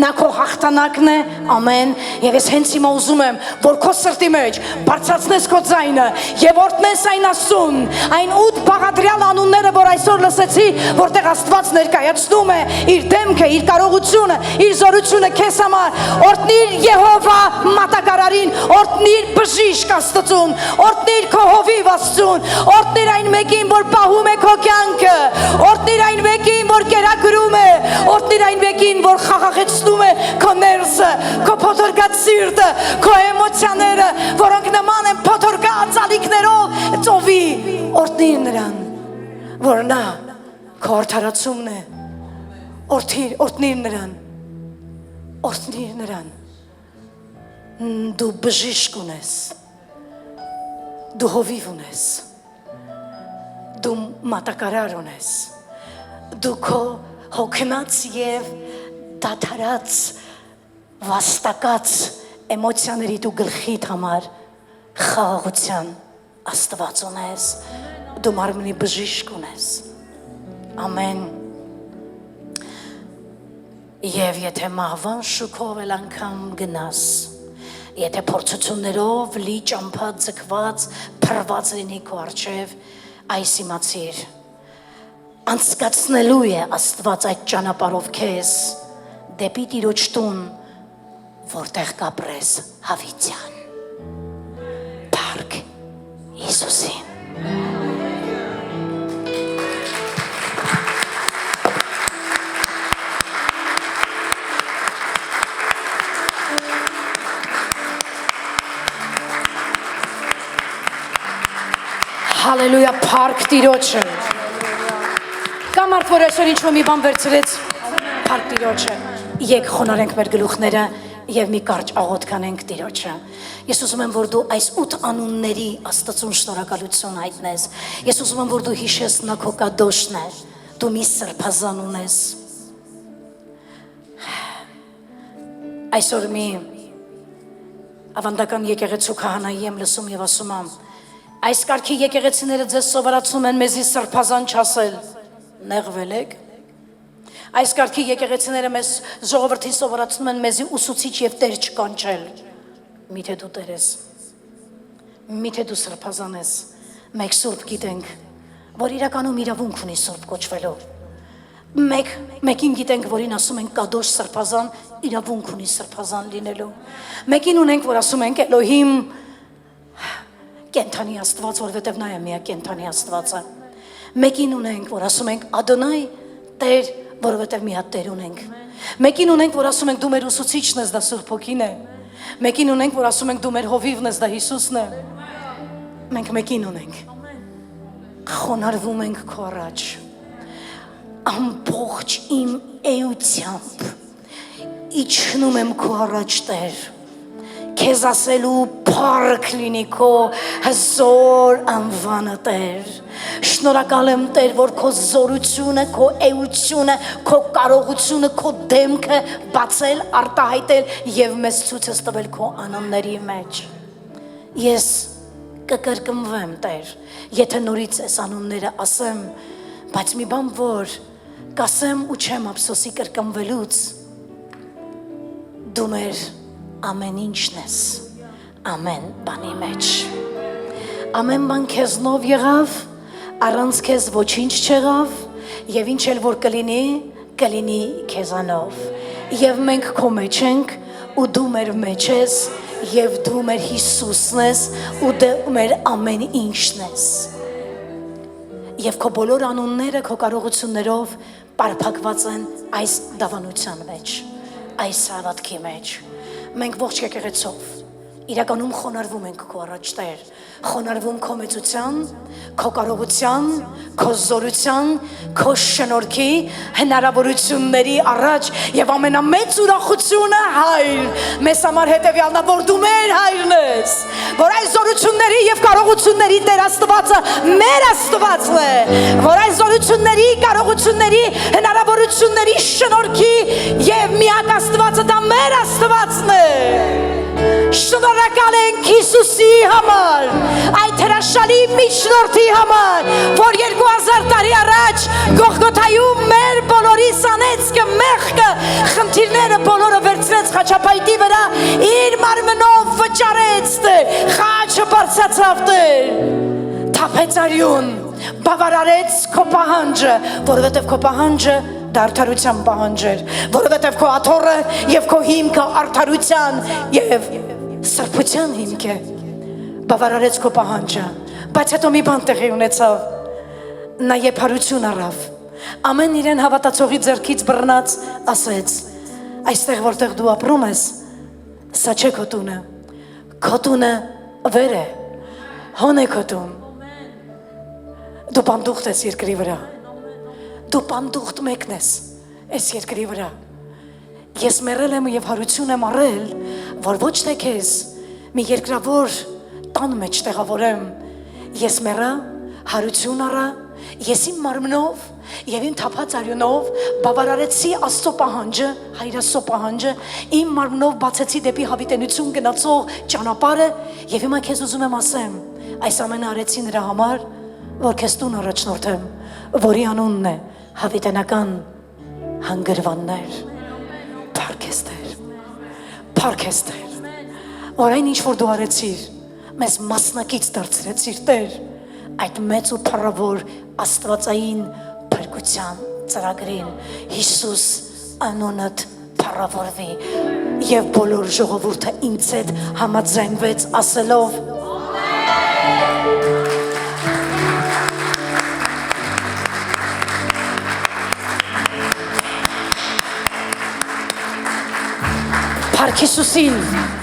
նա քո հաղթանակն է, ամեն։ Եվ ես հենց հիմա ուզում եմ, որ քո սրտի մեջ բարձրացնես քո ձայնը եւ օրհնես այն Աստծուն, այն 8 բաղադրյալ անունները, որ այսօր լսեցի, որտեղ Աստված ներկայացնում է իր դեմքը, իր կարողությունը, իր զորությունը քեզ համար։ Օրհնիր Եհովա մատակարարին, օրհնիր բժիշկ Աստծուն, օրհնիր քո հովիվ Աստծուն, օրհնիր այն մեկին, որ պահում է քո կյանքը, օրհնիր այն մեկին, որ կերակրում է, օրհնիր այն մեկին, որ խաղաղեցնում է քո ներսը, քո փոթորկած սիրտը, քո էմոցիաները, որոնք նման են փոթորկած ալիքներով ծովի, օրհնիր նրան, որ նա քո արդարացումն է, օրհնիր նրան, օրհնիր նրան, դու բժիշկ ունես, դու հովիվ ունես, դու մատակարար ունես, դու քո հոգնած և դադարած, վաստակած էմոցիաների դու գլխիդ համար խաղաղության Աստված ունես, դու մարմնի բժիշկ ունես, ամեն, և եթե մահվան շուքով էլ անգամ գնաս, եթե փորձություններով լի ճամփած, ձգված, փրված լինի քո առջև, այս իմացիր, անցկացնելու է Աստված այդ ճանապարհով քեզ դեպի Տիրոջ տուն, որտեղ կապրես հավիտյան, փառք Հիսուսին։ Հալելույա, փառք Տիրոջը։ Կամ արդ որ այսօր ինչ-որ մի բան վերցրեց, փառք Տիրոջը։ Եկ խոնարհենք մեր գլուխները եւ մի կարճ աղոթք կանենք Տիրոջը։ Ես ուզում եմ, որ դու այս 8 անունների Աստծուն շնորհակալություն հայտնես։ Ես ուզում եմ, որ դու հիշես նա քո կադոշն է։ Դու մի սրբազան ունես։ Այսօր մի ավանդական եկեղեցու քահանայի եմ լսում եւ ասում եմ, այս կարգի եկեղեցիները ձեզ սովորացում են մեզի սրբազան չասել, նեղվել եք։ Այս կարգի եկեղեցիները մեզ ժողովրդին սովորացնում են մեզի ուսուցիչ եւ տեր չկանչել։ Միթե դու տեր ես, միթե դու սրբազան ես, մեկ սուրբ գիտենք, որ իրականում իրավունք ունի սուրբ կոչվելու։ Մեկին գիտենք, որին ասում ենք կադոշ սրբազան, իրավունք ունի սրբազան լինելու։ Մեկին ունենք, որ ասում ենք Էլոհիմ կենթանի Աստված, որովհետև նա է միակ կենթանի Աստվածը։ Մեկին ունենք, որ ասում ենք Ադոնայ Տեր, որովհետև մի հատ Տեր ունենք։ Մեկին ունենք, որ ասում ենք դու մեր ուսուցիչն ես, դա Սուրբ Հոգին է։ Մեկին ունենք, որ ասում ենք դու մեր հովիվն ես, դա Հիսուսն է։ Մենք մեկին ունենք։ Խոնարհվում ենք քո առաջ։ Ամբողջ իմ էությամբ իջնում եմ քո առաջ Տեր։ Քեզ ասելու փառք լինի քո հզոր անվանը Տեր։ Շնորհակալ եմ Տեր, որ քո զորությունը, քո էությունը, քո կարողությունը, քո դեմքը բացել, արտահայտել եւ մեզ ցույց ես տվել քո անունների մեջ։ Ես կկրկնվեմ Տեր, եթե նորից այս անունները ասեմ, բայց մի բան որ կասեմ ու չեմ ափսոսի կրկնվելուց, դու մեր ամեն ինչն ես, ամեն բանի մեջ, ամեն բան քեզնով եղավ, առանց քեզ ոչինչ չեղավ, եւ ինչ էլ որ կլինի քեզանով, եւ մենք քո մեջ ենք, ու դու մեր մեջ ես, եւ դու մեր Հիսուսն ես, ու դու մեր ամեն ինչն ես, եւ քո բոլոր անունները քո կարողություններով պարփակված են այս դավանության մեջ, այս հավատքի մեջ։ Մենք ողջ եկեղեցով իրականում խոնարհվում ենք քո առաջ Տեր, խոնարհվում քո մեծության, քո կարողության, քո զորության, քո շնորհքի, հնարավորությունների առաջ եւ ամենամեծ ուրախությունը Հայր, մեզ համար հետեւյալն է, որ դու մեր Հայրն ես, որ այս զորությունների եւ կարողությունների Տեր Աստվածը մեր Աստվածն է, որ այս զորությունների, կարողությունների, հնարավորությունների շնորհքի եւ միակ Աստվածը դա մեր Աստվածն է։ Շնորհակալ ենք Հիսուսի համար, այդ հրաշալի միջնորդի համար, որ 2000 տարի առաջ Գողգոթայում մեր բոլորիս անեծքը, մեղքը, խնդիրները բոլորը վերցրեց խաչապայտի վրա, իր մարմնով վճարեց Տեր, խաչը բարձրացավ Տեր, թափեց արյուն, բավարարեց քո պահանջը, որովհետև քո պահանջը դա արդարության պահանջ էր, որովհետև քո աթոռը եւ քո հիմքը արդարության եւ սրբության հիմք է, բավարարեց քո պահանջը, բայց հետո մի բան տեղի ունեցավ, նա եփարություն առավ, Ամեն իրեն հավատացողի ձեռքից բռնած ասեց. Այստեղ որտեղ դու ապրում ես, սա չէ քո տունը։ Քո տունը վեր է։ Հոն է քո տուն։ Դու բանդուղտ ես երկրի վրա։ Դու բանդուղտ մեկն ես այս երկրի վրա։ Ես մեռել եմ եւ հարություն եմ առել, որ ոչ թե քեզ մի երկրավոր տան մեջ տեղավորեմ։ Ես մեռա, հարություն առա, ես իմ մարմնով եւ իմ թափած արյունով բավարարեցի Աստծո պահանջը, Հայր Աստծո պահանջը, իմ մարմնով բացեցի դեպի հավիտենություն գնացող ճանապարհը եւ հիմա քեզ ուզում եմ ասեմ, այս ամենը արեցի նրա համար, որ քեզ տուն առաջնորդեմ, որի անունն է հավիտենական հանգրվաններ։ Փառքեստեր, որ այն ինչ որ դու արեցիր, մեզ մասնակից դարձրեցիր Տեր, այդ մեծ ու փառավոր աստվածային փրկության ծրագրին, Հիսուս անունդ փառավորվի, եւ բոլոր ժողովուրդը ինձ հետ համաձայնվեց ասելով. Փառք Հիսուսին։